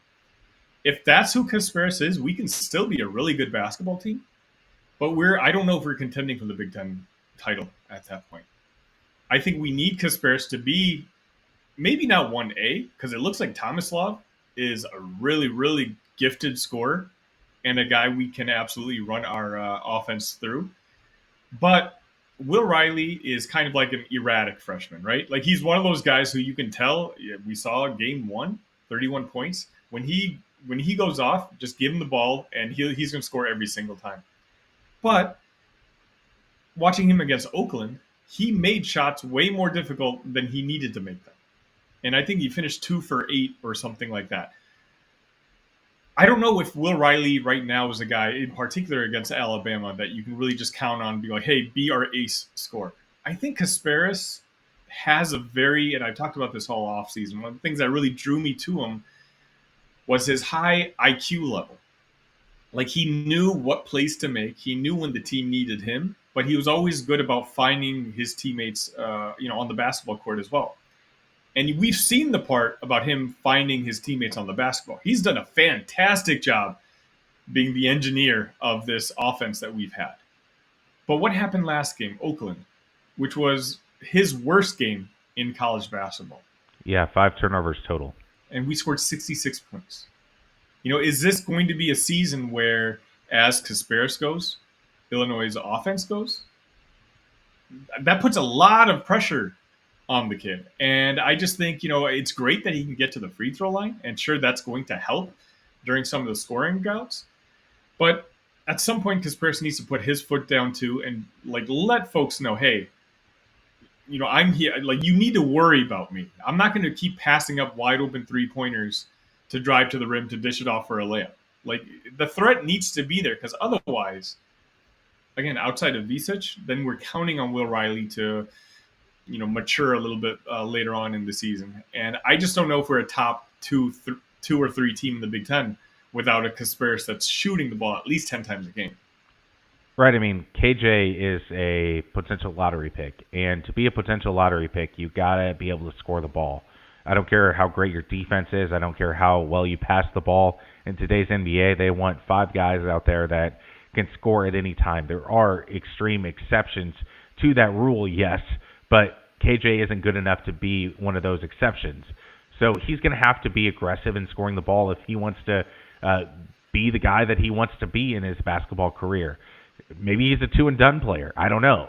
If that's who Kasparis is, we can still be a really good basketball team. But I don't know if we're contending for the Big Ten title at that point. I think we need Kasparis to be maybe not 1A, because it looks like Tomislav is a really, really gifted scorer and a guy we can absolutely run our offense through. But Will Riley is kind of like an erratic freshman, right? Like he's one of those guys who you can tell. We saw game 1, 31 points. When he goes off, just give him the ball and he's going to score every single time. But watching him against Oakland, he made shots way more difficult than he needed to make them. And I think he finished 2 for 8 or something like that. I don't know if Will Riley right now is a guy, in particular against Alabama, that you can really just count on and be like, hey, be our ace scorer. I think Kasparis has a very, and I've talked about this all offseason, one of the things that really drew me to him was his high IQ level. Like he knew what plays to make. He knew when the team needed him, but he was always good about finding his teammates, on the basketball court as well. And we've seen the part about him finding his teammates on the basketball. He's done a fantastic job being the engineer of this offense that we've had. But what happened last game, Oakland, which was his worst game in college basketball? Yeah, 5 turnovers total. And we scored 66 points. Is this going to be a season where, as Kasparis goes, Illinois' offense goes? That puts a lot of pressure on the kid. And I just think, it's great that he can get to the free throw line. And sure, that's going to help during some of the scoring bouts. But at some point, Kasparis needs to put his foot down too and let folks know, hey, I'm here. You need to worry about me. I'm not going to keep passing up wide open 3-pointers to drive to the rim to dish it off for a layup. The threat needs to be there, because otherwise, again, outside of Visic, then we're counting on Will Riley to mature a little bit later on in the season. And I just don't know if we're a top 2 or 3 team in the Big Ten without a Kasparis that's shooting the ball at least 10 times a game. Right. I mean, KJ is a potential lottery pick. And to be a potential lottery pick, you got to be able to score the ball. I don't care how great your defense is. I don't care how well you pass the ball. In today's NBA, they want 5 guys out there that can score at any time. There are extreme exceptions to that rule, yes, but KJ isn't good enough to be one of those exceptions. So he's going to have to be aggressive in scoring the ball if he wants to be the guy that he wants to be in his basketball career. Maybe he's a two-and-done player. I don't know.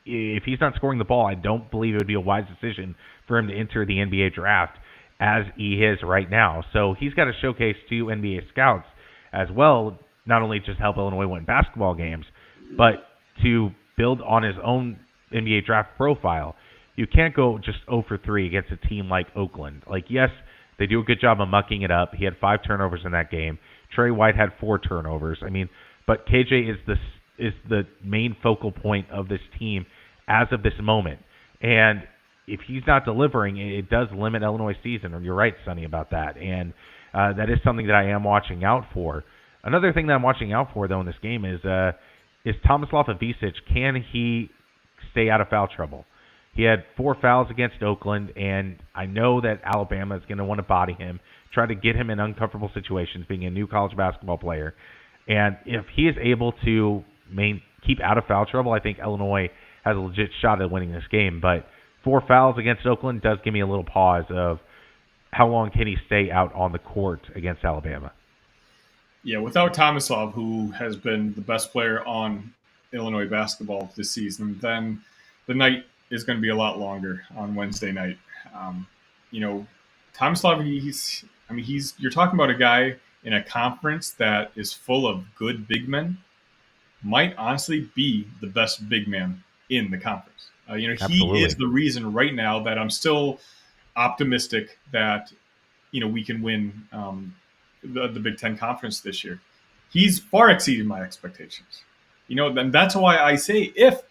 If he's not scoring the ball, I don't believe it would be a wise decision for him to enter the NBA draft as he is right now. So he's got to showcase to NBA scouts as well, not only just help Illinois win basketball games, but to build on his own NBA draft profile. You can't go just 0 for 3 against a team like Oakland. Yes, they do a good job of mucking it up. He had 5 turnovers in that game. Trey White had 4 turnovers. But KJ is the main focal point of this team as of this moment. And if he's not delivering, it does limit Illinois' season. You're right, Sonny, about that. And that is something that I am watching out for. Another thing that I'm watching out for, though, in this game is Tomislav Visic. Can he stay out of foul trouble? He had 4 fouls against Oakland, and I know that Alabama is going to want to body him, try to get him in uncomfortable situations, being a new college basketball player. And if he is able to keep out of foul trouble, I think Illinois has a legit shot at winning this game. But 4 fouls against Oakland does give me a little pause of how long can he stay out on the court against Alabama. Yeah, without Tomislav, who has been the best player on Illinois basketball this season, then the night is going to be a lot longer on Wednesday night. Tomislav, you're talking about a guy in a conference that is full of good big men, might honestly be the best big man in the conference. He is the reason right now that I'm still optimistic that, we can win the Big Ten Conference this year. He's far exceeded my expectations. And that's why I say if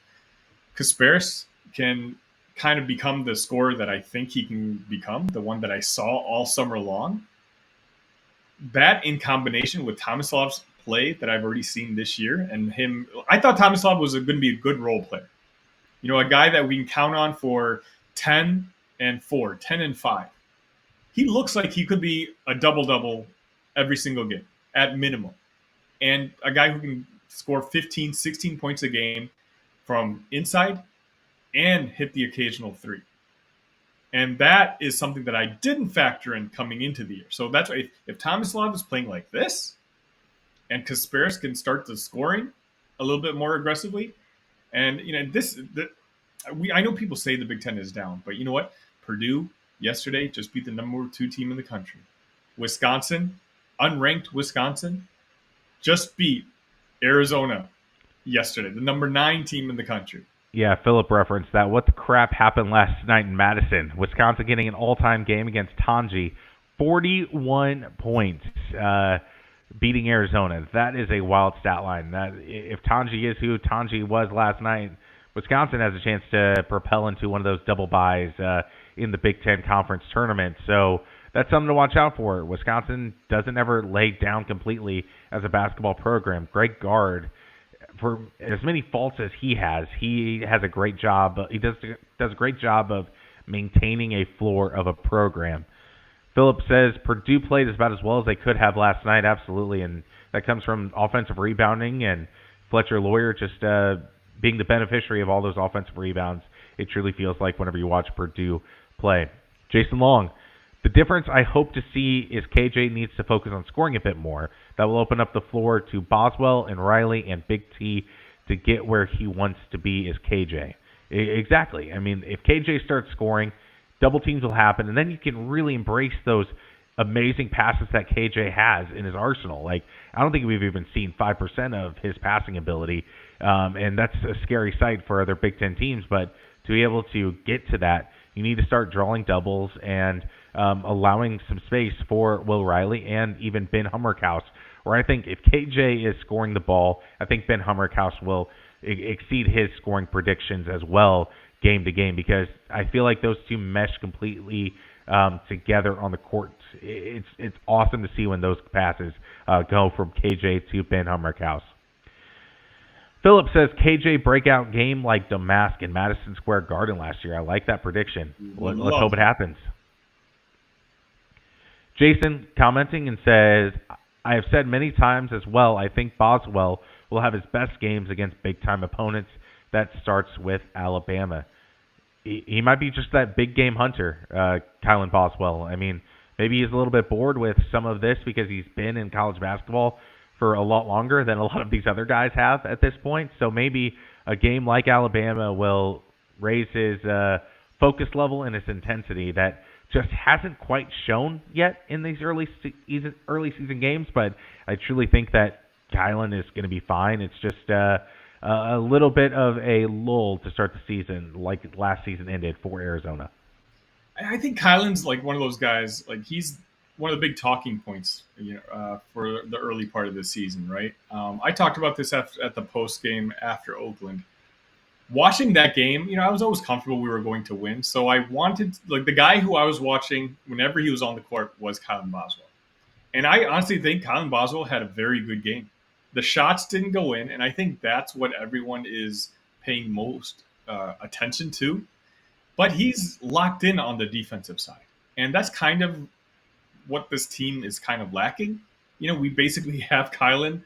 Kasparis can kind of become the scorer that I think he can become, the one that I saw all summer long, that in combination with Tomislav's play that I've already seen this year, and him, I thought Tomislav was going to be a good role player. You know, a guy that we can count on for 10 and 4, 10 and 5. He looks like he could be a double-double every single game at minimum. And a guy who can score 15, 16 points a game from inside and hit the occasional three. And that is something that I didn't factor in coming into the year. So that's why if Tomislav is playing like this and Kasparis can start the scoring a little bit more aggressively, and you know I know people say the Big Ten is down, but you know what? Purdue yesterday just beat the number 2 team in the country. Wisconsin, unranked Wisconsin, just beat Arizona yesterday, the number 9 team in the country. Yeah, Philip referenced that. What the crap happened last night in Madison? Wisconsin getting an all-time game against Tangi, 41 points, beating Arizona. That is a wild stat line. That if Tangi is who Tangi was last night, Wisconsin has a chance to propel into one of those double byes in the Big Ten Conference tournament. So that's something to watch out for. Wisconsin doesn't ever lay down completely as a basketball program. Greg Gard, for as many faults as he has a great job. He does a great job of maintaining a floor of a program. Philip says Purdue played about as well as they could have last night, absolutely, and that comes from offensive rebounding and Fletcher Lawyer just being the beneficiary of all those offensive rebounds. It truly feels like whenever you watch Purdue play. Jason Long, the difference I hope to see is KJ needs to focus on scoring a bit more. That will open up the floor to Boswell and Riley and Big T to get where he wants to be as KJ. Exactly. I mean, if KJ starts scoring, double teams will happen, and then you can really embrace those amazing passes that KJ has in his arsenal. Like, I don't think we've even seen 5% of his passing ability, and that's a scary sight for other Big Ten teams. But to be able to get to that, you need to start drawing doubles and allowing some space for Will Riley and even Ben Hummerkaus, where I think if KJ is scoring the ball, I think Ben Hummerkaus will exceed his scoring predictions as well game to game, because I feel like those two mesh completely together on the court. It's awesome to see when those passes go from KJ to Ben Hummerkaus. Philip says KJ breakout game like Damask in Madison Square Garden last year. I like that prediction. Let's hope it happens. Jason commenting and says, I have said many times as well, I think Boswell will have his best games against big-time opponents. That starts with Alabama. He might be just that big game hunter, Kylan Boswell. I mean, maybe he's a little bit bored with some of this because he's been in college basketball for a lot longer than a lot of these other guys have at this point. So maybe a game like Alabama will raise his focus level and his intensity that just hasn't quite shown yet in these early season games. But I truly think that Kylan is going to be fine. It's just a little bit of a lull to start the season, like last season ended for Arizona. I think Kylan's like one of those guys. Like, he's one of the big talking points, for the early part of the season, right? I talked about this at the post game after Oakland. Watching that game, I was always comfortable we were going to win. So I wanted, like, the guy who I was watching whenever he was on the court was Kylan Boswell. And I honestly think Kylan Boswell had a very good game. The shots didn't go in, and I think that's what everyone is paying most attention to. But he's locked in on the defensive side. And that's kind of what this team is kind of lacking. We basically have Kylan,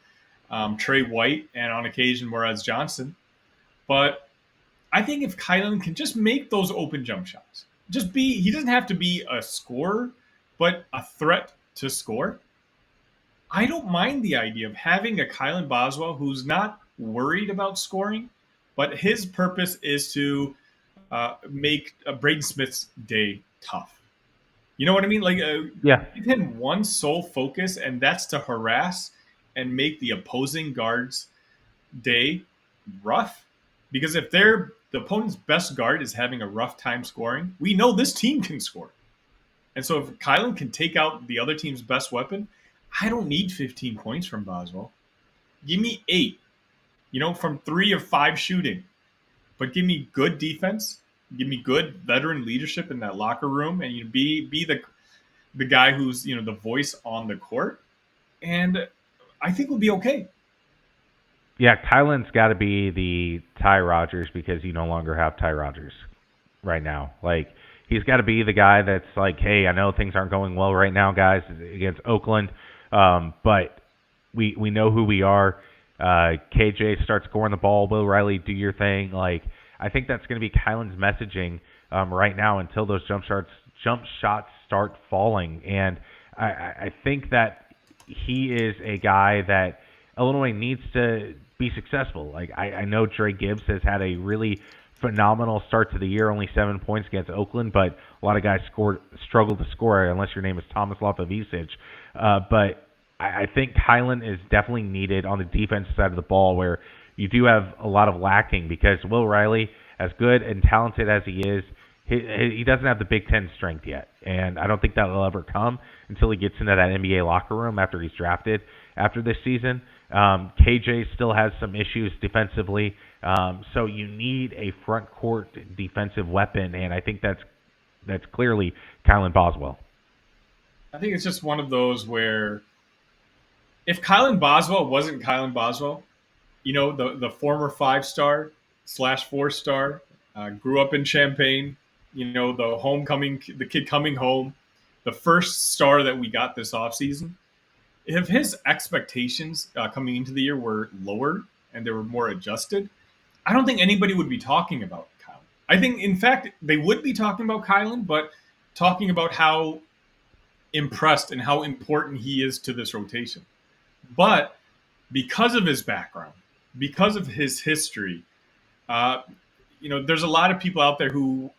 Trey White, and on occasion Morez Johnson. But I think if Kylan can just make those open jump shots, he doesn't have to be a scorer, but a threat to score. I don't mind the idea of having a Kylan Boswell who's not worried about scoring, but his purpose is to make Braden Smith's day tough. You know what I mean? Like, give him one sole focus, and that's to harass and make the opposing guard's day rough. Because if the opponent's best guard is having a rough time scoring, we know this team can score. And so if Kylan can take out the other team's best weapon, I don't need 15 points from Boswell. Give me 8, from 3 of 5 shooting. But give me good defense. Give me good veteran leadership in that locker room, and be the guy who's the voice on the court, and I think we'll be okay. Yeah, Kylan's got to be the Ty Rogers because you no longer have Ty Rogers right now. Like he's got to be the guy that's like, hey, I know things aren't going well right now, guys, against Oakland, but we know who we are. KJ starts scoring the ball. Will Riley, do your thing. Like I think that's going to be Kylan's messaging right now until those jump shots start falling. And I think that he is a guy that Illinois needs to be successful. Like I know Dre Gibbs has had a really phenomenal start to the year, only 7 points against Oakland, but a lot of guys struggled to score unless your name is Thomas Lopavicic. But I think Kylan is definitely needed on the defensive side of the ball where you do have a lot of lacking because Will Riley, as good and talented as he is, he doesn't have the Big Ten strength yet. And I don't think that will ever come until he gets into that NBA locker room after he's drafted after this season. KJ still has some issues defensively. So you need a front court defensive weapon, and I think that's clearly Kylan Boswell. I think it's just one of those where if Kylan Boswell wasn't Kylan Boswell, the former 5-star / 4-star, grew up in Champaign, the kid coming home, the first star that we got this offseason, if his expectations coming into the year were lowered and they were more adjusted, I don't think anybody would be talking about Kylan. I think, in fact, they would be talking about Kylan, but talking about how impressed and how important he is to this rotation. But because of his background, because of his history, there's a lot of people out there who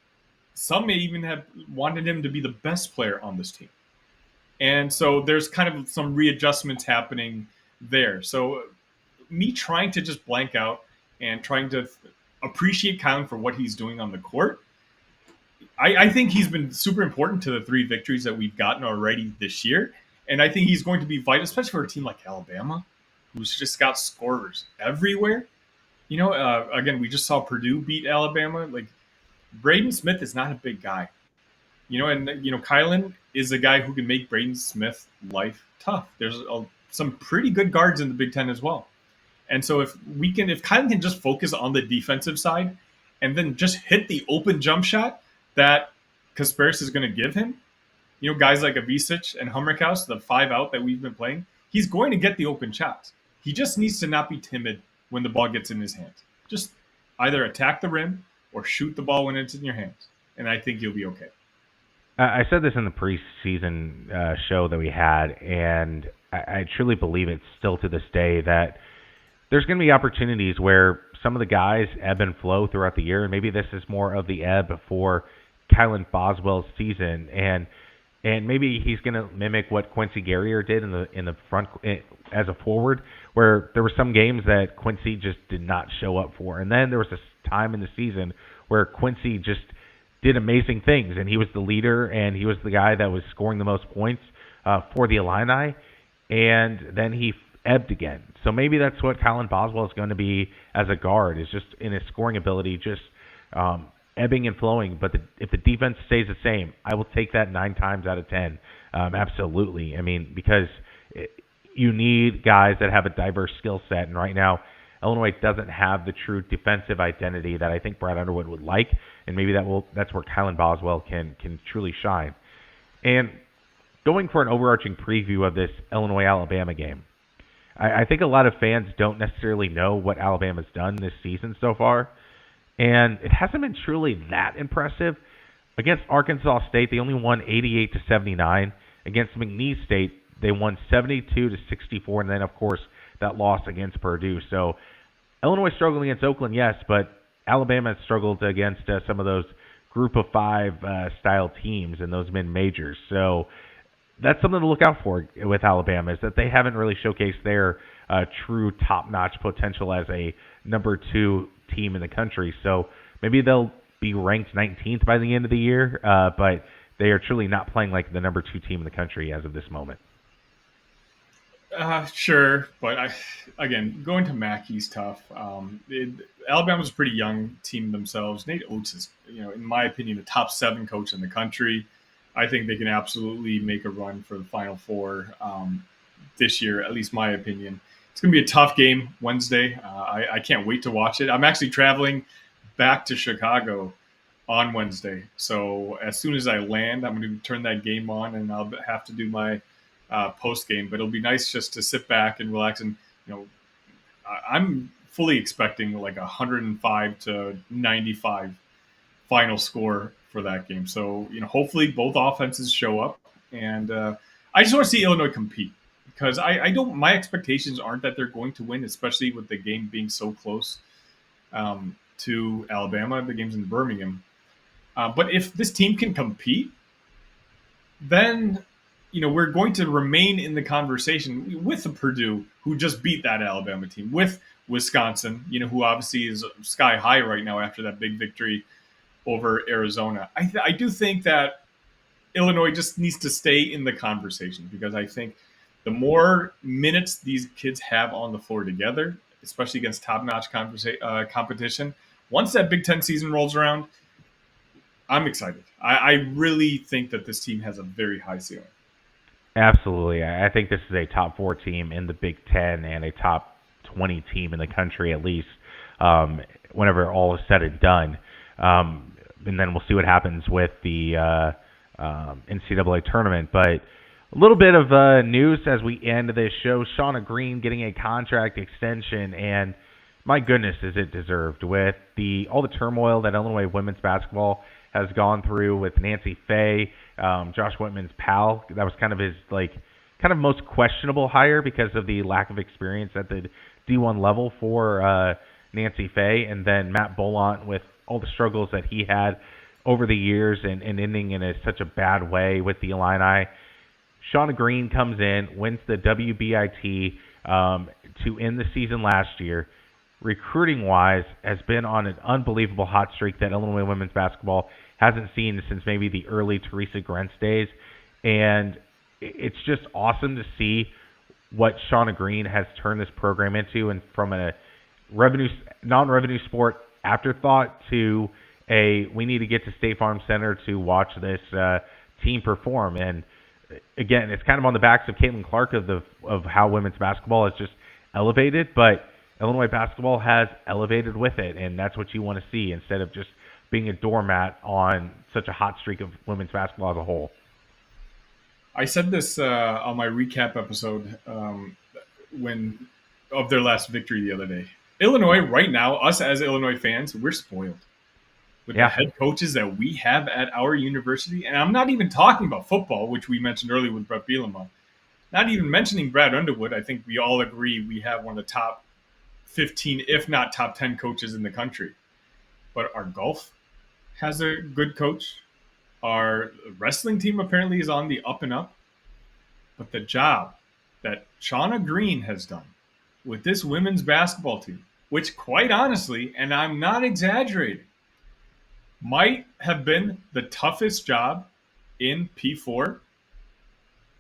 some may even have wanted him to be the best player on this team. And so there's kind of some readjustments happening there. So me trying to just blank out and trying to appreciate Kylan for what he's doing on the court, I think he's been super important to the 3 victories that we've gotten already this year. And I think he's going to be vital, especially for a team like Alabama, who's just got scorers everywhere. Again, we just saw Purdue beat Alabama. Like, Braden Smith is not a big guy. Kylan is a guy who can make Braden Smith's life tough. There's some pretty good guards in the Big Ten as well. And so if Kylan can just focus on the defensive side and then just hit the open jump shot that Kasparis is going to give him, guys like Avicic and Hummerkaus, the 5-out that we've been playing, he's going to get the open shots. He just needs to not be timid when the ball gets in his hands. Just either attack the rim or shoot the ball when it's in your hands. And I think you'll be okay. I said this in the preseason show that we had, and I truly believe it still to this day that there's going to be opportunities where some of the guys ebb and flow throughout the year, and maybe this is more of the ebb for Kylan Boswell's season, and maybe he's going to mimic what Quincy Guerrier did in the front as a forward, where there were some games that Quincy just did not show up for, and then there was this time in the season where Quincy just did amazing things, and he was the leader, and he was the guy that was scoring the most points for the Illini, and then he ebbed again. So maybe that's what Kylan Boswell is going to be as a guard, is just in his scoring ability, just ebbing and flowing. But if the defense stays the same, I will take that 9 times out of 10. Absolutely. I mean, because you need guys that have a diverse skill set, and right now Illinois doesn't have the true defensive identity that I think Brad Underwood would like, and maybe that's where Kylan Boswell can truly shine. And going for an overarching preview of this Illinois-Alabama game, I think a lot of fans don't necessarily know what Alabama's done this season so far, and it hasn't been truly that impressive. Against Arkansas State, they only won 88-79. Against McNeese State, they won 72-64, and then, of course, that loss against Purdue. So Illinois struggled against Oakland, yes, but Alabama struggled against some of those group of 5 style teams and those mid-majors. So that's something to look out for with Alabama, is that they haven't really showcased their true top-notch potential as a number 2 team in the country. So maybe they'll be ranked 19th by the end of the year, but they are truly not playing like the number 2 team in the country as of this moment. Sure, but again, going to Mackey's tough. Alabama's a pretty young team themselves. Nate Oates is, in my opinion, a top 7 coach in the country. I think they can absolutely make a run for the Final Four this year, at least my opinion. It's going to be a tough game Wednesday. I can't wait to watch it. I'm actually traveling back to Chicago on Wednesday. So as soon as I land, I'm going to turn that game on, and I'll have to do my post game. But it'll be nice just to sit back and relax. And I'm fully expecting like 105 to 95 final score for that game. So hopefully both offenses show up, and I just want to see Illinois compete, because I don't. My expectations aren't that they're going to win, especially with the game being so close to Alabama. The game's in Birmingham. But if this team can compete, then we're going to remain in the conversation with the Purdue, who just beat that Alabama team, with Wisconsin, who obviously is sky high right now after that big victory over Arizona. I do think that Illinois just needs to stay in the conversation, because I think the more minutes these kids have on the floor together, especially against top-notch competition, once that Big Ten season rolls around, I'm excited. I really think that this team has a very high ceiling. Absolutely. I think this is a top 4 team in the Big Ten and a top 20 team in the country, at least, whenever all is said and done. And then we'll see what happens with the NCAA tournament. But a little bit of news as we end this show. Shauna Green getting a contract extension, and my goodness, is it deserved, with all the turmoil that Illinois women's basketball has gone through with Nancy Fay, Josh Whitman's pal. That was kind of his most questionable hire because of the lack of experience at the D1 level for Nancy Fay, and then Matt Bolant with all the struggles that he had over the years and ending in such a bad way with the Illini. Shauna Green comes in, wins the WBIT to end the season last year. Recruiting-wise, has been on an unbelievable hot streak that Illinois women's basketball hasn't seen since maybe the early Teresa Grentz days. And it's just awesome to see what Shauna Green has turned this program into, and from a non-revenue sport afterthought to we need to get to State Farm Center to watch this team perform. And again, it's kind of on the backs of Caitlin Clark of how women's basketball has just elevated, but Illinois basketball has elevated with it, and that's what you want to see, instead of just being a doormat on such a hot streak of women's basketball as a whole. I said this on my recap episode of their last victory the other day. Illinois, right now, us as Illinois fans, we're spoiled with the head coaches that we have at our university. And I'm not even talking about football, which we mentioned earlier with Brett Bielema. Not even mentioning Brad Underwood. I think we all agree we have one of the top 15, if not top 10 coaches in the country. But our golf has a good coach. Our wrestling team apparently is on the up and up. But the job that Shauna Green has done with this women's basketball team, which quite honestly, and I'm not exaggerating, might have been the toughest job in P4.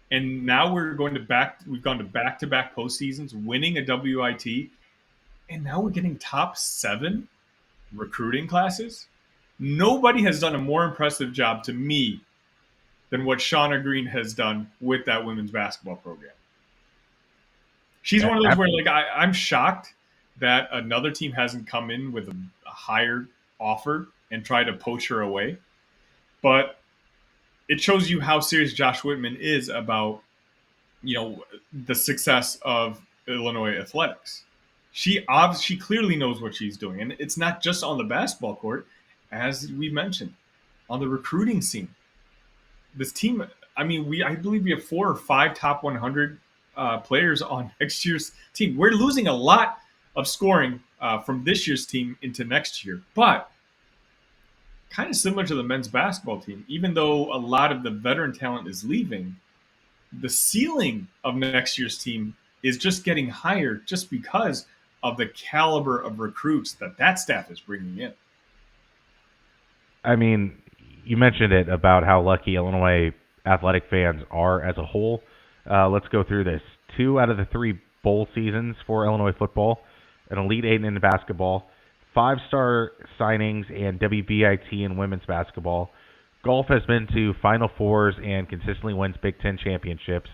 And now we've gone to back-to-back postseasons, winning a WIT, and now we're getting top 7 recruiting classes. Nobody has done a more impressive job to me than what Shauna Green has done with that women's basketball program. She's one of those where I'm shocked that another team hasn't come in with a higher offer and tried to poach her away. But it shows you how serious Josh Whitman is about, the success of Illinois athletics. She clearly knows what she's doing, and it's not just on the basketball court, as we mentioned, on the recruiting scene. This team, I believe we have 4 or 5 top 100 players on next year's team. We're losing a lot of scoring from this year's team into next year, but kind of similar to the men's basketball team, even though a lot of the veteran talent is leaving, the ceiling of next year's team is just getting higher just because of the caliber of recruits that staff is bringing in. I mean, you mentioned it about how lucky Illinois athletic fans are as a whole. Let's go through this. 2 out of the 3 bowl seasons for Illinois football, an Elite 8 in basketball, 5-star signings and WBIT in women's basketball, Golf has been to Final Fours and consistently wins Big Ten championships.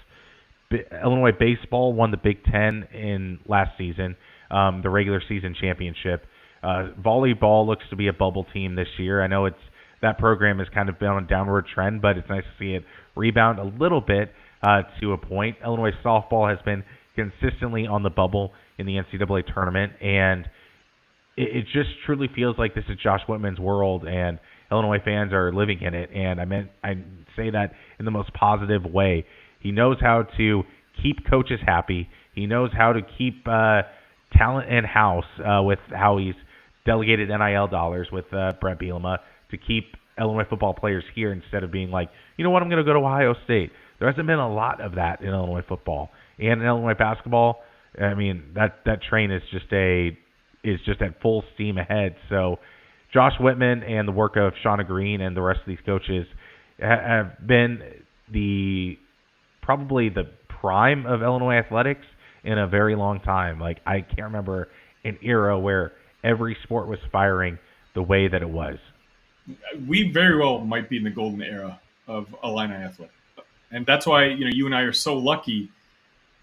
Illinois baseball won the Big Ten in last season, the regular season championship. Volleyball looks to be a bubble team this year. I know that program has kind of been on a downward trend, but it's nice to see it rebound a little bit to a point. Illinois softball has been consistently on the bubble in the NCAA tournament, and it just truly feels like this is Josh Whitman's world, and Illinois fans are living in it. And I say that in the most positive way. He knows how to keep coaches happy. He knows how to keep talent in-house with how he's delegated NIL dollars with Brett Bielema to keep Illinois football players here instead of being like, you know what, I'm going to go to Ohio State. There hasn't been a lot of that in Illinois football. And in Illinois basketball, I mean, that train is just at full steam ahead. So Josh Whitman and the work of Shauna Green and the rest of these coaches have been probably the prime of Illinois athletics in a very long time. Like, I can't remember an era where every sport was firing the way that it was. We very well might be in the golden era of Illini athletics. And that's why, you and I are so lucky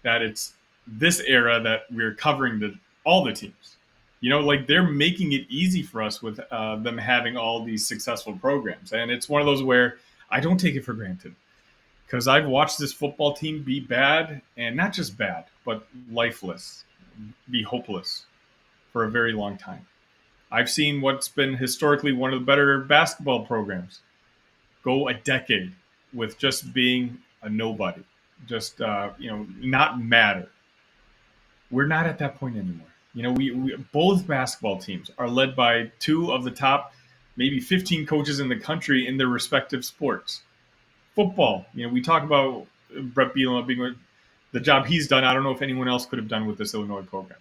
that it's this era that we're covering all the teams. Like, they're making it easy for us with them having all these successful programs. And it's one of those where I don't take it for granted, because I've watched this football team be bad, and not just bad, but lifeless, be hopeless for a very long time. I've seen what's been historically one of the better basketball programs go a decade with just being a nobody, just not matter. We're not at that point anymore. We both basketball teams are led by two of the top maybe 15 coaches in the country in their respective sports. Football, we talk about Brett Bielema being the job he's done. I don't know if anyone else could have done with this Illinois program.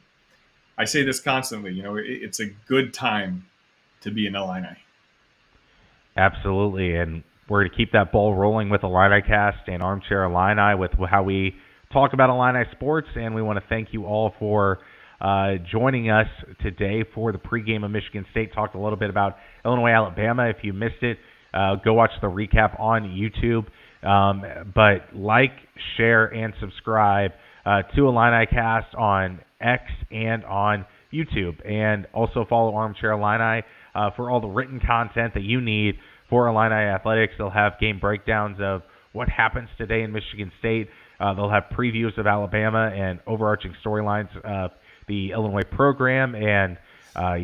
I say this constantly. It's a good time to be an Illini. Absolutely, and we're going to keep that ball rolling with ILLINICAST and Armchair Illini with how we talk about Illini sports, and we want to thank you all for joining us today for the pregame of Michigan State. Talked a little bit about Illinois, Alabama. If you missed it, go watch the recap on YouTube. But like, share, and subscribe to ILLINICAST on X and on YouTube. And also follow Armchair Illini for all the written content that you need for Illini athletics. They'll have game breakdowns of what happens today in Michigan State. They'll have previews of Alabama and overarching storylines of the Illinois program. And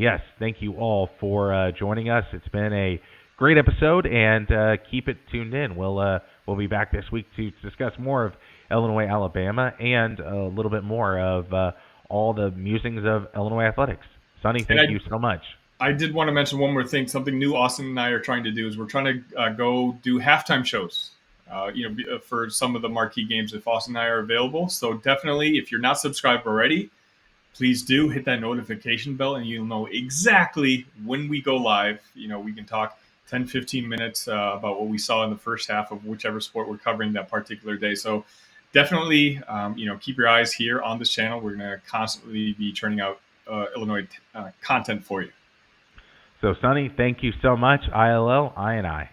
yes, thank you all for joining us. It's been a great episode, and keep it tuned in. We'll be back this week to discuss more of Illinois, Alabama, and a little bit more of all the musings of Illinois athletics. Sonny, thank you so much. I did want to mention one more thing. Something new Austin and I are trying to do is we're trying to go do halftime shows, for some of the marquee games if Austin and I are available. So definitely, if you're not subscribed already, please do hit that notification bell, and you'll know exactly when we go live. We can talk 10, 15 minutes about what we saw in the first half of whichever sport we're covering that particular day. So definitely, keep your eyes here on this channel. We're going to constantly be churning out Illinois content for you. So, Sonny, thank you so much. ILL, I and I.